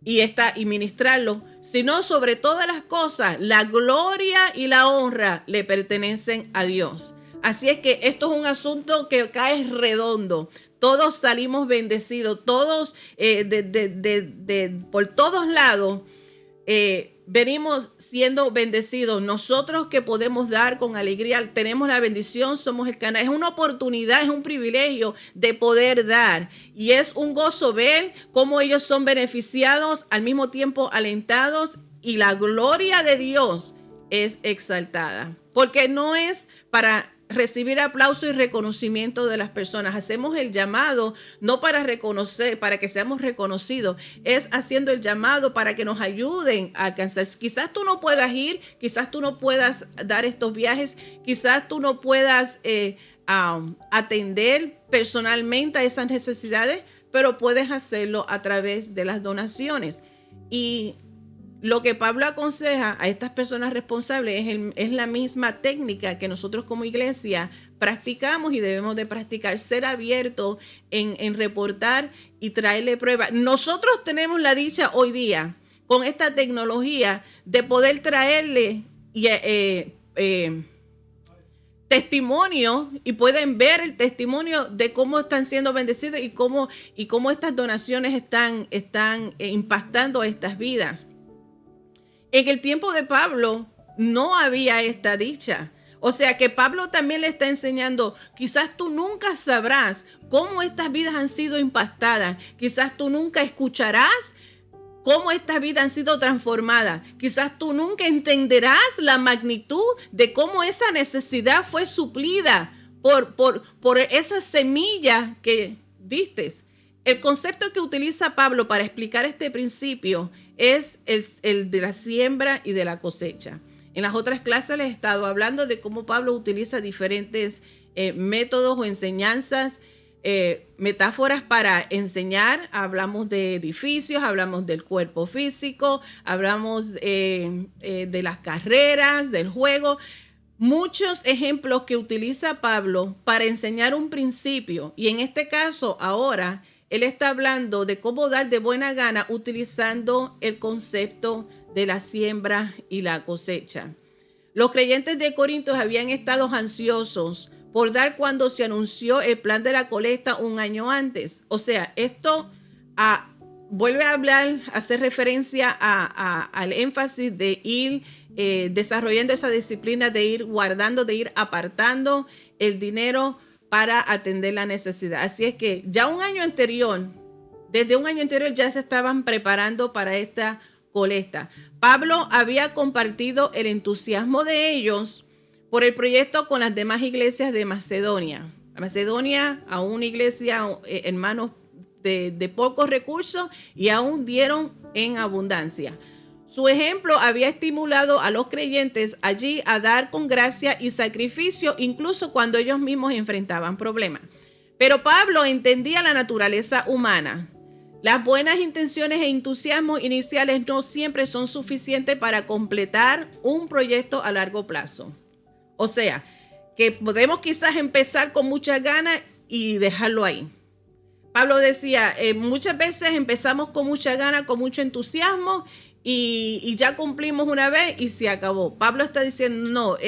y ministrarlo, sino sobre todas las cosas, la gloria y la honra le pertenecen a Dios. Así es que esto es un asunto que cae redondo. Todos salimos bendecidos, todos por todos lados venimos siendo bendecidos. Nosotros que podemos dar con alegría, tenemos la bendición, somos el canal. Es una oportunidad, es un privilegio de poder dar. Y es un gozo ver cómo ellos son beneficiados, al mismo tiempo alentados, y la gloria de Dios es exaltada. Porque no es para recibir aplauso y reconocimiento de las personas. Hacemos el llamado no para reconocer, para que seamos reconocidos, es haciendo el llamado para que nos ayuden a alcanzar. Quizás tú no puedas ir, quizás tú no puedas dar estos viajes, quizás tú no puedas atender personalmente a esas necesidades, pero puedes hacerlo a través de las donaciones. Y lo que Pablo aconseja a estas personas responsables es la misma técnica que nosotros como iglesia practicamos y debemos de practicar: ser abierto en reportar y traerle pruebas. Nosotros tenemos la dicha hoy día, con esta tecnología, de poder traerle testimonio, y pueden ver el testimonio de cómo están siendo bendecidos y cómo estas donaciones están impactando a estas vidas. En el tiempo de Pablo no había esta dicha. O sea que Pablo también le está enseñando: quizás tú nunca sabrás cómo estas vidas han sido impactadas. Quizás tú nunca escucharás cómo estas vidas han sido transformadas. Quizás tú nunca entenderás la magnitud de cómo esa necesidad fue suplida por esa semilla que diste. El concepto que utiliza Pablo para explicar este principio es el de la siembra y de la cosecha. En las otras clases les he estado hablando de cómo Pablo utiliza diferentes métodos o enseñanzas, metáforas para enseñar. Hablamos de edificios, hablamos del cuerpo físico, hablamos de las carreras, del juego. Muchos ejemplos que utiliza Pablo para enseñar un principio. Y en este caso, ahora, él está hablando de cómo dar de buena gana utilizando el concepto de la siembra y la cosecha. Los creyentes de Corinto habían estado ansiosos por dar cuando se anunció el plan de la colecta un año antes. O sea, esto vuelve a hablar, hacer referencia al énfasis de ir desarrollando esa disciplina, de ir guardando, de ir apartando el dinero para atender la necesidad. Así es que ya desde un año anterior ya se estaban preparando para esta colecta. Pablo había compartido el entusiasmo de ellos por el proyecto con las demás iglesias de Macedonia. Macedonia, a una iglesia, hermanos de pocos recursos, y aún dieron en abundancia. Su ejemplo había estimulado a los creyentes allí a dar con gracia y sacrificio, incluso cuando ellos mismos enfrentaban problemas. Pero Pablo entendía la naturaleza humana. Las buenas intenciones e entusiasmos iniciales no siempre son suficientes para completar un proyecto a largo plazo. O sea, que podemos quizás empezar con muchas ganas y dejarlo ahí. Pablo decía, muchas veces empezamos con mucha ganas, con mucho entusiasmo, y ya cumplimos una vez y se acabó. Pablo está diciendo, no,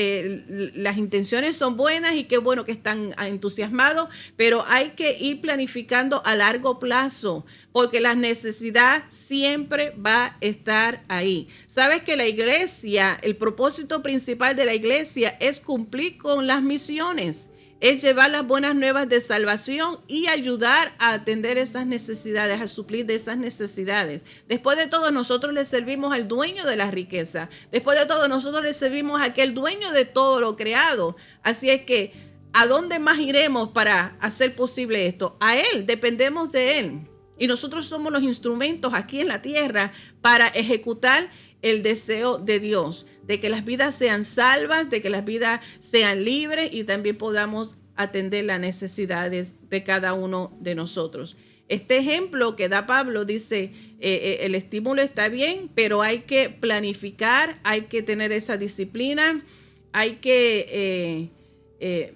las intenciones son buenas y qué bueno que están entusiasmados, pero hay que ir planificando a largo plazo, porque la necesidad siempre va a estar ahí. Sabes que la iglesia, el propósito principal de la iglesia es cumplir con las misiones. Es llevar las buenas nuevas de salvación y ayudar a atender esas necesidades, a suplir de esas necesidades. Después de todo, nosotros le servimos al dueño de la riqueza. Después de todo, nosotros le servimos a aquel dueño de todo lo creado. Así es que, ¿a dónde más iremos para hacer posible esto? A Él, dependemos de Él. Y nosotros somos los instrumentos aquí en la tierra para ejecutar el deseo de Dios, de que las vidas sean salvas, de que las vidas sean libres y también podamos atender las necesidades de cada uno de nosotros. Este ejemplo que da Pablo dice, el estímulo está bien, pero hay que planificar, hay que tener esa disciplina, hay que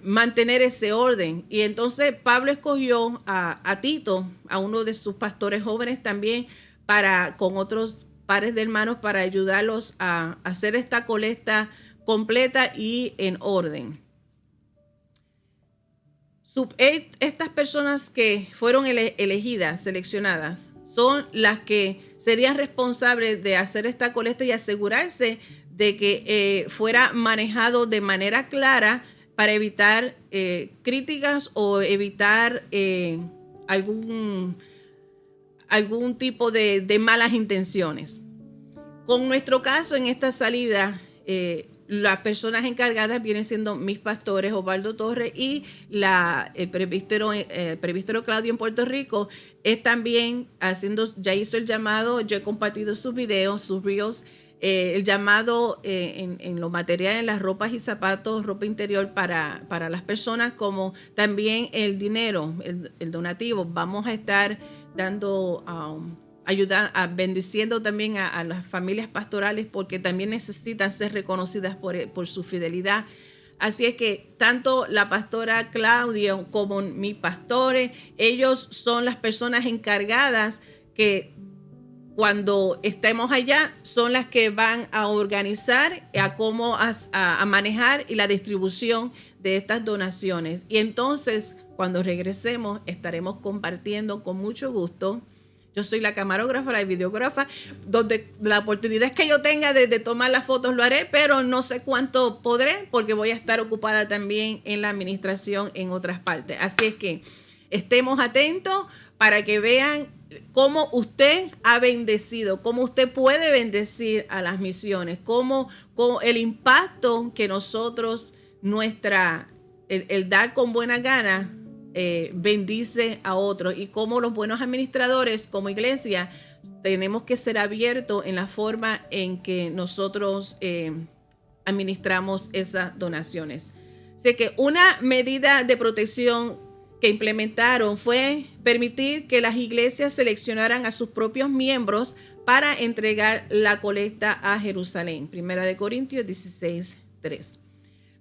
mantener ese orden. Y entonces Pablo escogió a Tito, a uno de sus pastores jóvenes también, con otros pares de hermanos, para ayudarlos a hacer esta colecta completa y en orden. Estas personas que fueron elegidas, seleccionadas, son las que serían responsables de hacer esta colecta y asegurarse de que fuera manejado de manera clara para evitar críticas o evitar algún tipo de malas intenciones. Con nuestro caso en esta salida, las personas encargadas vienen siendo mis pastores Osvaldo Torres y el presbítero Claudio en Puerto Rico. Es también ya hizo el llamado, yo he compartido sus videos, sus reels, el llamado en los materiales, en las ropas y zapatos, ropa interior para las personas, como también el dinero, el donativo. Vamos a estar dando bendiciendo también a las familias pastorales, porque también necesitan ser reconocidas por su fidelidad. Así es que tanto la pastora Claudia como mis pastores, ellos son las personas encargadas que cuando estemos allá son las que van a organizar a manejar y la distribución de estas donaciones. Y entonces, cuando regresemos, estaremos compartiendo con mucho gusto. Yo soy la camarógrafa, la videógrafa, donde la oportunidad que yo tenga de tomar las fotos lo haré, pero no sé cuánto podré, porque voy a estar ocupada también en la administración en otras partes. Así es que estemos atentos para que vean cómo usted ha bendecido, cómo usted puede bendecir a las misiones, cómo el impacto que nosotros, nuestra el dar con buena gana bendice a otros. Y como los buenos administradores, como iglesia, tenemos que ser abiertos en la forma en que nosotros administramos esas donaciones. Así que una medida de protección que implementaron fue permitir que las iglesias seleccionaran a sus propios miembros para entregar la colecta a Jerusalén. Primera de Corintios 16:3.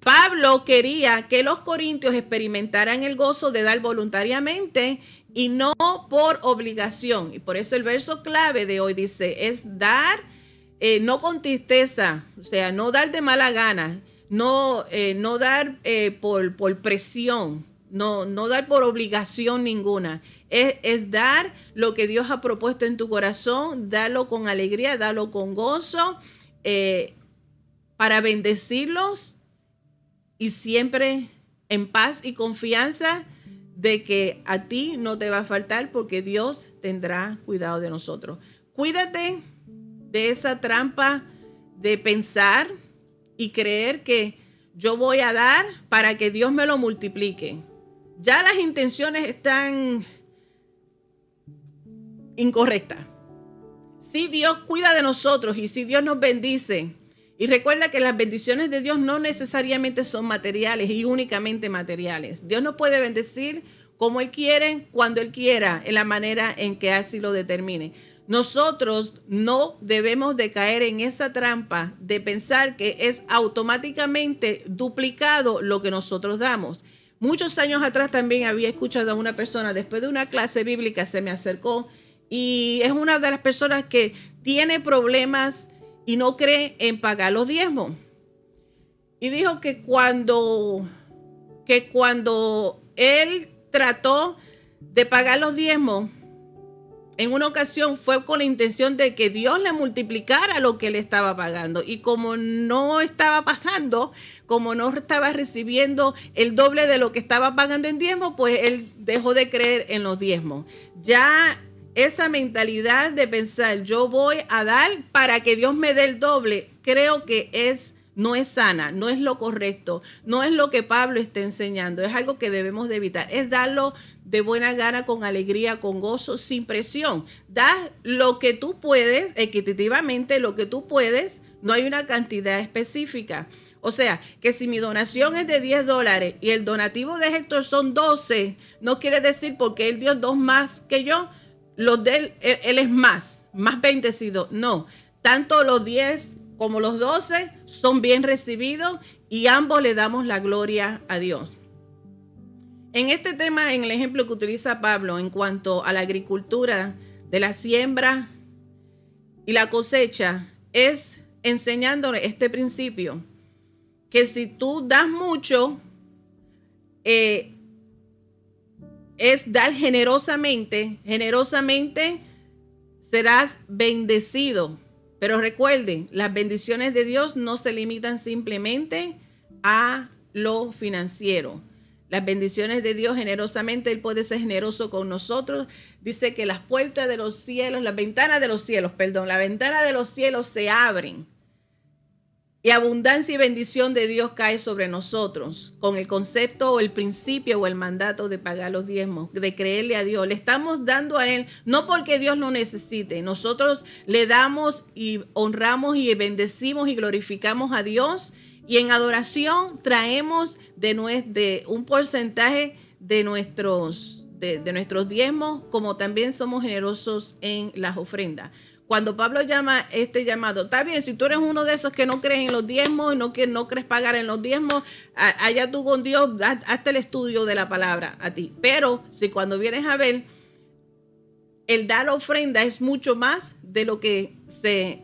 Pablo quería que los corintios experimentaran el gozo de dar voluntariamente y no por obligación. Y por eso el verso clave de hoy dice, es dar, no con tristeza, o sea, no dar de mala gana, no dar por presión, no dar por obligación ninguna. Es dar lo que Dios ha propuesto en tu corazón, darlo con alegría, darlo con gozo, para bendecirlos y siempre en paz y confianza de que a ti no te va a faltar porque Dios tendrá cuidado de nosotros. Cuídate de esa trampa de pensar y creer que yo voy a dar para que Dios me lo multiplique. Ya las intenciones están incorrectas. Si Dios cuida de nosotros y si Dios nos bendice, y recuerda que las bendiciones de Dios no necesariamente son materiales y únicamente materiales. Dios nos puede bendecir como Él quiere, cuando Él quiera, en la manera en que así lo determine. Nosotros no debemos de caer en esa trampa de pensar que es automáticamente duplicado lo que nosotros damos. Muchos años atrás también había escuchado a una persona, después de una clase bíblica se me acercó y es una de las personas que tiene problemas y no cree en pagar los diezmos. Y dijo que cuando él trató de pagar los diezmos, en una ocasión fue con la intención de que Dios le multiplicara lo que él estaba pagando. Y como no estaba pasando, como no estaba recibiendo el doble de lo que estaba pagando en diezmos, pues él dejó de creer en los diezmos. Ya esa mentalidad de pensar, yo voy a dar para que Dios me dé el doble, creo que no es sana, no es lo correcto, no es lo que Pablo está enseñando, es algo que debemos de evitar, es darlo de buena gana, con alegría, con gozo, sin presión. Da lo que tú puedes, equitativamente lo que tú puedes, no hay una cantidad específica. O sea, que si mi donación es de $10 y el donativo de Héctor son 12, no quiere decir porque él dio 2 más que yo, los de él es más bendecido. No, tanto los 10 como los 12 son bien recibidos y ambos le damos la gloria a Dios. En este tema, en el ejemplo que utiliza Pablo en cuanto a la agricultura de la siembra y la cosecha, es enseñándole este principio, que si tú das mucho, es dar generosamente serás bendecido. Pero recuerden, las bendiciones de Dios no se limitan simplemente a lo financiero. Las bendiciones de Dios generosamente, Él puede ser generoso con nosotros. Dice que las puertas de los cielos, las ventanas de los cielos, la ventana de los cielos se abren. Y abundancia y bendición de Dios cae sobre nosotros con el concepto o el principio o el mandato de pagar los diezmos, de creerle a Dios. Le estamos dando a Él, no porque Dios lo necesite. Nosotros le damos y honramos y bendecimos y glorificamos a Dios. Y en adoración traemos de un porcentaje de nuestros diezmos, como también somos generosos en las ofrendas. Cuando Pablo llama este llamado, está bien, si tú eres uno de esos que no crees en los diezmos, no crees pagar en los diezmos, allá tú con Dios, hazte el estudio de la palabra a ti. Pero si cuando vienes a ver, el dar ofrenda es mucho más de lo que se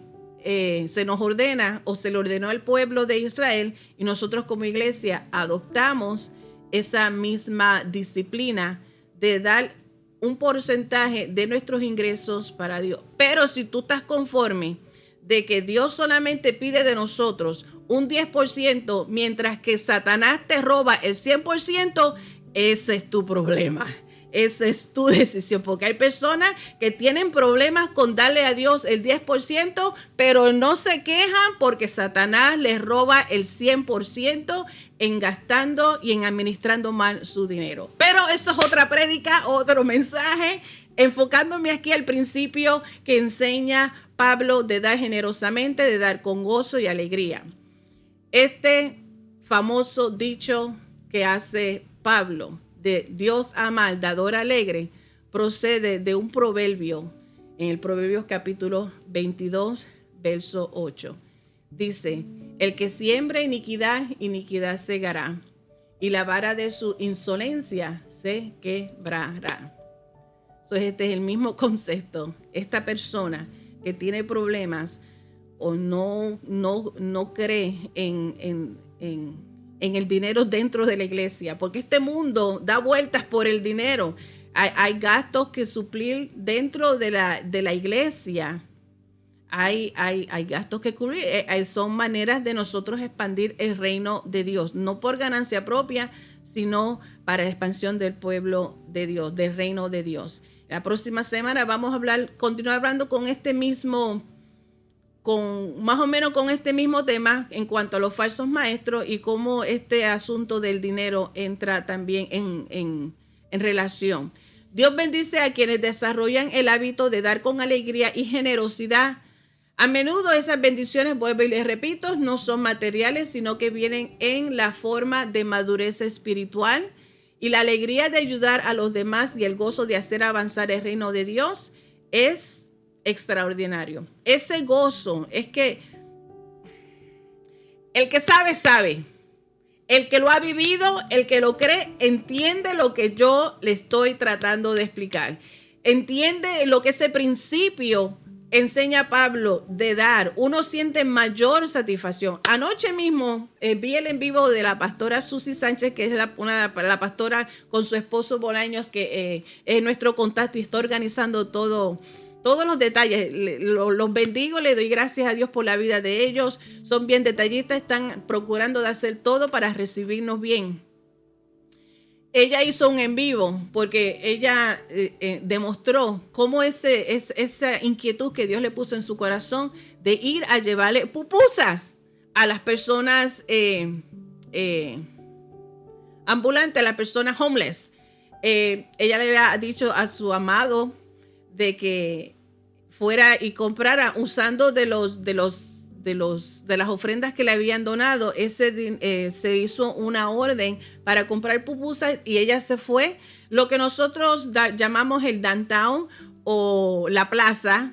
nos ordena o se le ordenó al pueblo de Israel, y nosotros como iglesia adoptamos esa misma disciplina de dar un porcentaje de nuestros ingresos para Dios. Pero si tú estás conforme de que Dios solamente pide de nosotros un 10%, mientras que Satanás te roba el 100%, ese es tu problema. esa es tu decisión, porque hay personas que tienen problemas con darle a Dios el 10%, pero no se quejan porque Satanás les roba el 100% en gastando y en administrando mal su dinero. Pero eso es otra prédica, otro mensaje, enfocándome aquí al principio que enseña Pablo de dar generosamente, de dar con gozo y alegría. Este famoso dicho que hace Pablo de Dios ama al dador alegre procede de un proverbio en el Proverbios capítulo 22, verso 8. Dice, el que siembra iniquidad, iniquidad segará, y la vara de su insolencia se quebrará. Entonces este es el mismo concepto. Esta persona que tiene problemas o no cree en el dinero dentro de la iglesia, porque este mundo da vueltas por el dinero. Hay gastos que suplir dentro de la iglesia. Hay gastos que cubrir. Son maneras de nosotros expandir el reino de Dios, no por ganancia propia, sino para la expansión del pueblo de Dios, del reino de Dios. La próxima semana vamos a continuar hablando con más o menos con este mismo tema en cuanto a los falsos maestros y cómo este asunto del dinero entra también en relación. Dios bendice a quienes desarrollan el hábito de dar con alegría y generosidad. A menudo esas bendiciones, vuelvo y les repito, no son materiales, sino que vienen en la forma de madurez espiritual, y la alegría de ayudar a los demás y el gozo de hacer avanzar el reino de Dios es extraordinario. Ese gozo es que el que sabe, sabe. El que lo ha vivido, el que lo cree, entiende lo que yo le estoy tratando de explicar. Entiende lo que ese principio enseña Pablo de dar. Uno siente mayor satisfacción. Anoche mismo vi el en vivo de la pastora Susi Sánchez, que es la pastora con su esposo Bolaños, que es nuestro contacto y está organizando todos los detalles. Los bendigo, le doy gracias a Dios por la vida de ellos. Son bien detallistas, están procurando de hacer todo para recibirnos bien. Ella hizo un en vivo porque ella demostró cómo esa inquietud que Dios le puso en su corazón de ir a llevarle pupusas a las personas ambulantes, a las personas homeless. Ella le había dicho a su amado de que fuera y comprara usando de las ofrendas que le habían donado. Se hizo una orden para comprar pupusas y ella se fue, lo que nosotros llamamos el downtown o la plaza,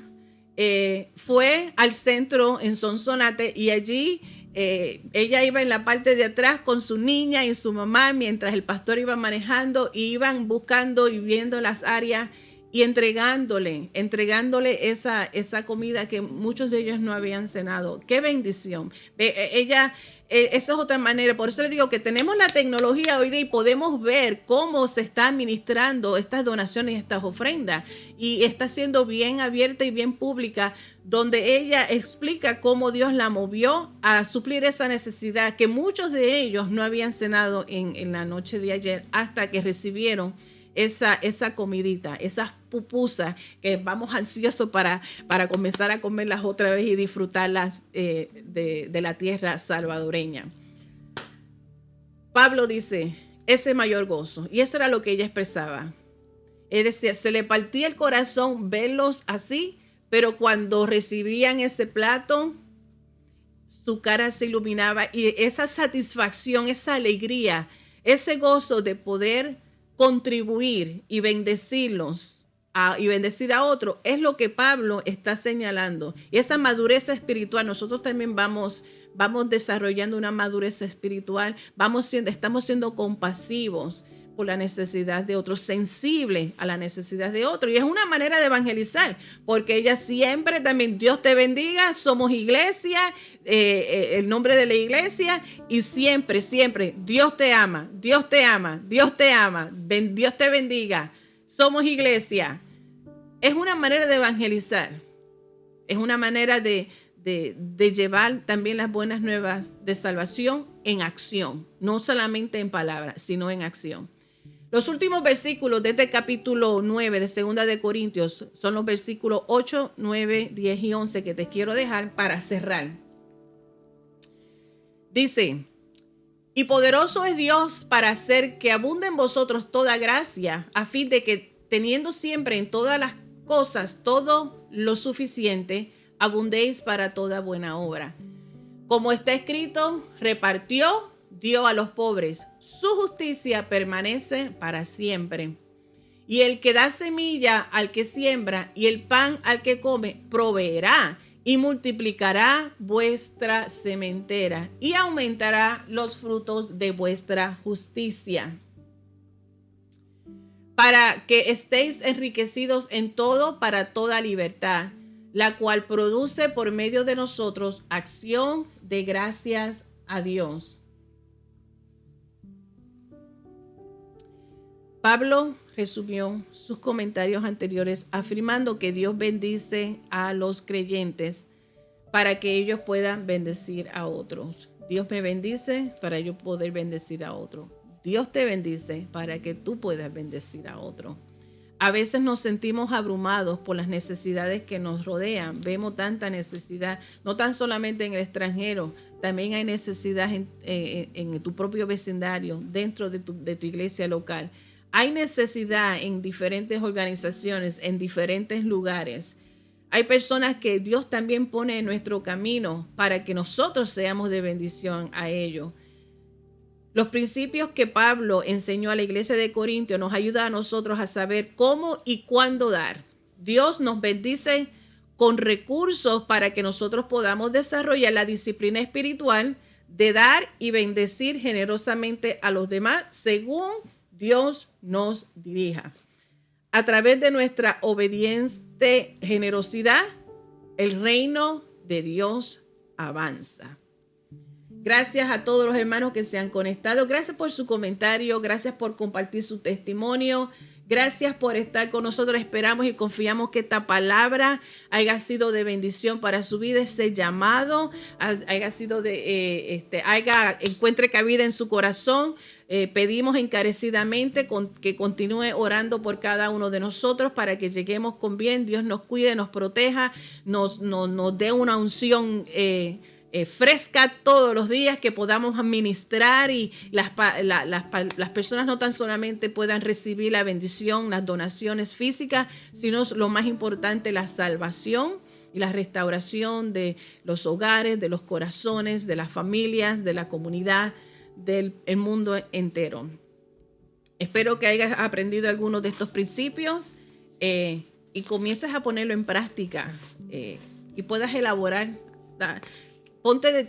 fue al centro en Sonsonate, y allí ella iba en la parte de atrás con su niña y su mamá mientras el pastor iba manejando, y iban buscando y viendo las áreas y entregándole esa comida que muchos de ellos no habían cenado. ¡Qué bendición! Esa es otra manera. Por eso les digo que tenemos la tecnología hoy día y podemos ver cómo se están administrando estas donaciones y estas ofrendas. Y está siendo bien abierta y bien pública, donde ella explica cómo Dios la movió a suplir esa necesidad que muchos de ellos no habían cenado en la noche de ayer, hasta que recibieron esa comidita, esas pupusas que vamos ansiosos para comenzar a comerlas otra vez y disfrutarlas de la tierra salvadoreña. Pablo dice, ese mayor gozo, y eso era lo que ella expresaba. Es decir, se le partía el corazón verlos así, pero cuando recibían ese plato, su cara se iluminaba, y esa satisfacción, esa alegría, ese gozo de poder contribuir y bendecirlos y bendecir a otros, es lo que Pablo está señalando. Y esa madurez espiritual, nosotros también vamos desarrollando una madurez espiritual, estamos siendo compasivos por la necesidad de otros, sensibles a la necesidad de otros. Y es una manera de evangelizar, porque ella siempre también, Dios te bendiga, somos iglesia, el nombre de la iglesia, y siempre, siempre, Dios te ama, Dios te ama, Dios te ama, Dios te bendiga, somos iglesia. Es una manera de evangelizar, es una manera de llevar también las buenas nuevas de salvación en acción, no solamente en palabras, sino en acción. Los últimos versículos de este capítulo 9 de Segunda de Corintios son los versículos 8, 9, 10 y 11 que te quiero dejar para cerrar. Dice: y poderoso es Dios para hacer que abunde en vosotros toda gracia, a fin de que, teniendo siempre en todas las cosas todo lo suficiente, abundéis para toda buena obra. Como está escrito, repartió, dio a los pobres. Su justicia permanece para siempre. Y el que da semilla al que siembra y el pan al que come, proveerá y multiplicará vuestra sementera y aumentará los frutos de vuestra justicia, para que estéis enriquecidos en todo para toda libertad, la cual produce por medio de nosotros acción de gracias a Dios. Pablo resumió sus comentarios anteriores afirmando que Dios bendice a los creyentes para que ellos puedan bendecir a otros. Dios me bendice para yo poder bendecir a otros. Dios te bendice para que tú puedas bendecir a otros. A veces nos sentimos abrumados por las necesidades que nos rodean. Vemos tanta necesidad, no tan solamente en el extranjero, también hay necesidad en tu propio vecindario, dentro de tu iglesia local. Hay necesidad en diferentes organizaciones, en diferentes lugares. Hay personas que Dios también pone en nuestro camino para que nosotros seamos de bendición a ellos. Los principios que Pablo enseñó a la iglesia de Corinto nos ayudan a nosotros a saber cómo y cuándo dar. Dios nos bendice con recursos para que nosotros podamos desarrollar la disciplina espiritual de dar y bendecir generosamente a los demás según Dios nos dirija. A través de nuestra obediente generosidad, el reino de Dios avanza. Gracias a todos los hermanos que se han conectado. Gracias por su comentario. Gracias por compartir su testimonio. Gracias por estar con nosotros. Esperamos y confiamos que esta palabra haya sido de bendición para su vida, ese llamado haya sido encuentre cabida en su corazón. Pedimos encarecidamente que continúe orando por cada uno de nosotros para que lleguemos con bien. Dios nos cuide, nos proteja, nos dé una unción fresca todos los días, que podamos administrar y las personas no tan solamente puedan recibir la bendición, las donaciones físicas, sino lo más importante, la salvación y la restauración de los hogares, de los corazones, de las familias, de la comunidad, del mundo entero. Espero que hayas aprendido algunos de estos principios y comiences a ponerlo en práctica y puedas elaborar.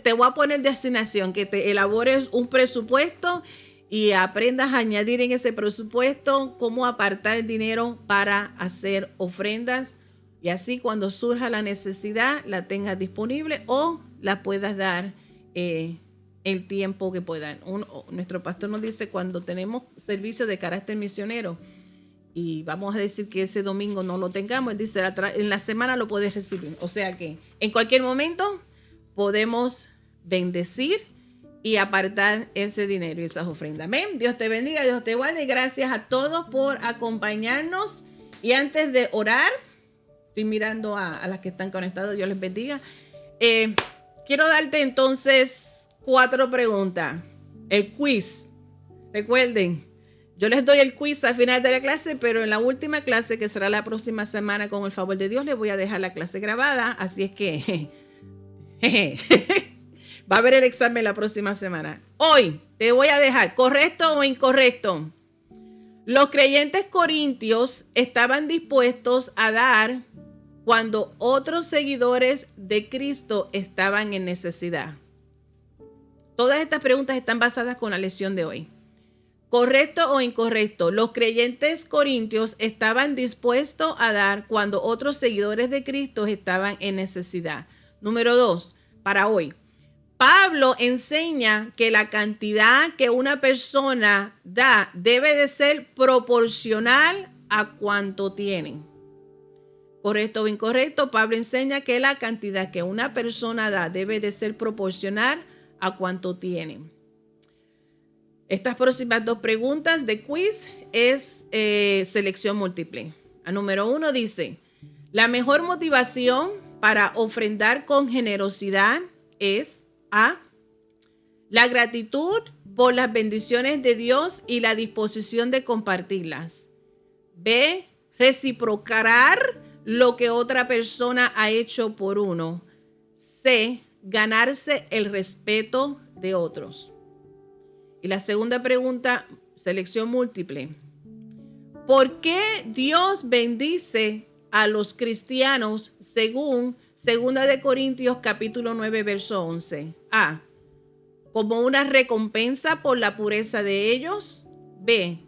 Te voy a poner de asignación que te elabores un presupuesto y aprendas a añadir en ese presupuesto cómo apartar dinero para hacer ofrendas, y así cuando surja la necesidad la tengas disponible o la puedas dar el tiempo que puedan. Nuestro pastor nos dice, cuando tenemos servicio de carácter misionero y vamos a decir que ese domingo no lo tengamos, él dice, en la semana lo puedes recibir. O sea que en cualquier momento podemos bendecir y apartar ese dinero y esas ofrendas. Amén. Dios te bendiga, Dios te guarde. Gracias a todos por acompañarnos. Y antes de orar, estoy mirando a las que están conectadas, Dios les bendiga. Quiero darte entonces 4 preguntas. El quiz. Recuerden, yo les doy el quiz al final de la clase, pero en la última clase, que será la próxima semana, con el favor de Dios, les voy a dejar la clase grabada. Así es que va a haber el examen la próxima semana. Hoy te voy a dejar, ¿correcto o incorrecto? Los creyentes corintios estaban dispuestos a dar cuando otros seguidores de Cristo estaban en necesidad. Todas estas preguntas están basadas con la lección de hoy. ¿Correcto o incorrecto? Los creyentes corintios estaban dispuestos a dar cuando otros seguidores de Cristo estaban en necesidad. Número 2, para hoy. Pablo enseña que la cantidad que una persona da debe de ser proporcional a cuánto tienen. ¿Correcto o incorrecto? Pablo enseña que la cantidad que una persona da debe de ser proporcional a cuánto tienen. Estas próximas 2 preguntas de quiz es selección múltiple. A número 1 dice, la mejor motivación para ofrendar con generosidad es A, la gratitud por las bendiciones de Dios y la disposición de compartirlas. B, reciprocar lo que otra persona ha hecho por uno. C, ganarse el respeto de otros. Y la segunda pregunta, selección múltiple. ¿Por qué Dios bendice a los cristianos según 2 de Corintios capítulo 9, verso 11? A, como una recompensa por la pureza de ellos. B,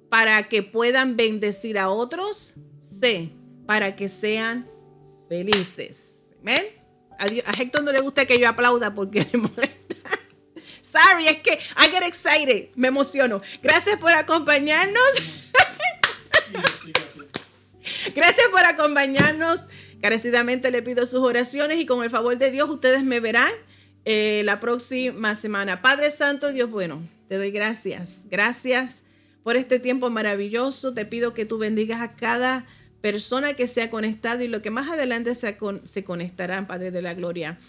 para que puedan bendecir a otros. C, para que sean felices. ¿Ven? A Héctor no le gusta que yo aplauda porque le molesta. Sorry, es que I get excited. Me emociono. Gracias por acompañarnos. Gracias por acompañarnos. Carecidamente le pido sus oraciones y con el favor de Dios ustedes me verán la próxima semana. Padre Santo, Dios bueno, te doy gracias. Gracias por este tiempo maravilloso. Te pido que tú bendigas a cada persona que se ha conectado y lo que más adelante se conectarán, Padre de la Gloria.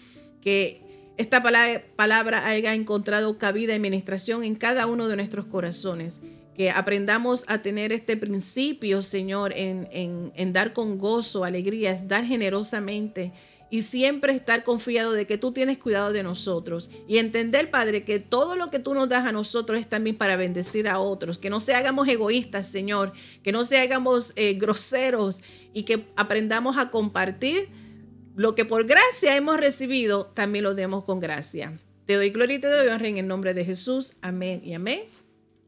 Que esta palabra haya encontrado cabida y ministración en cada uno de nuestros corazones. Que aprendamos a tener este principio, Señor, en dar con gozo, alegrías, dar generosamente y siempre estar confiado de que tú tienes cuidado de nosotros y entender, Padre, que todo lo que tú nos das a nosotros es también para bendecir a otros, que no se hagamos egoístas, Señor, que no se hagamos groseros y que aprendamos a compartir lo que por gracia hemos recibido, también lo demos con gracia. Te doy gloria y te doy honra en el nombre de Jesús. Amén y amén.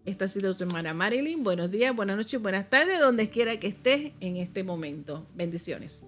Esta ha sido tu hermana Marilyn. Buenos días, buenas noches, buenas tardes, donde quiera que estés en este momento. Bendiciones.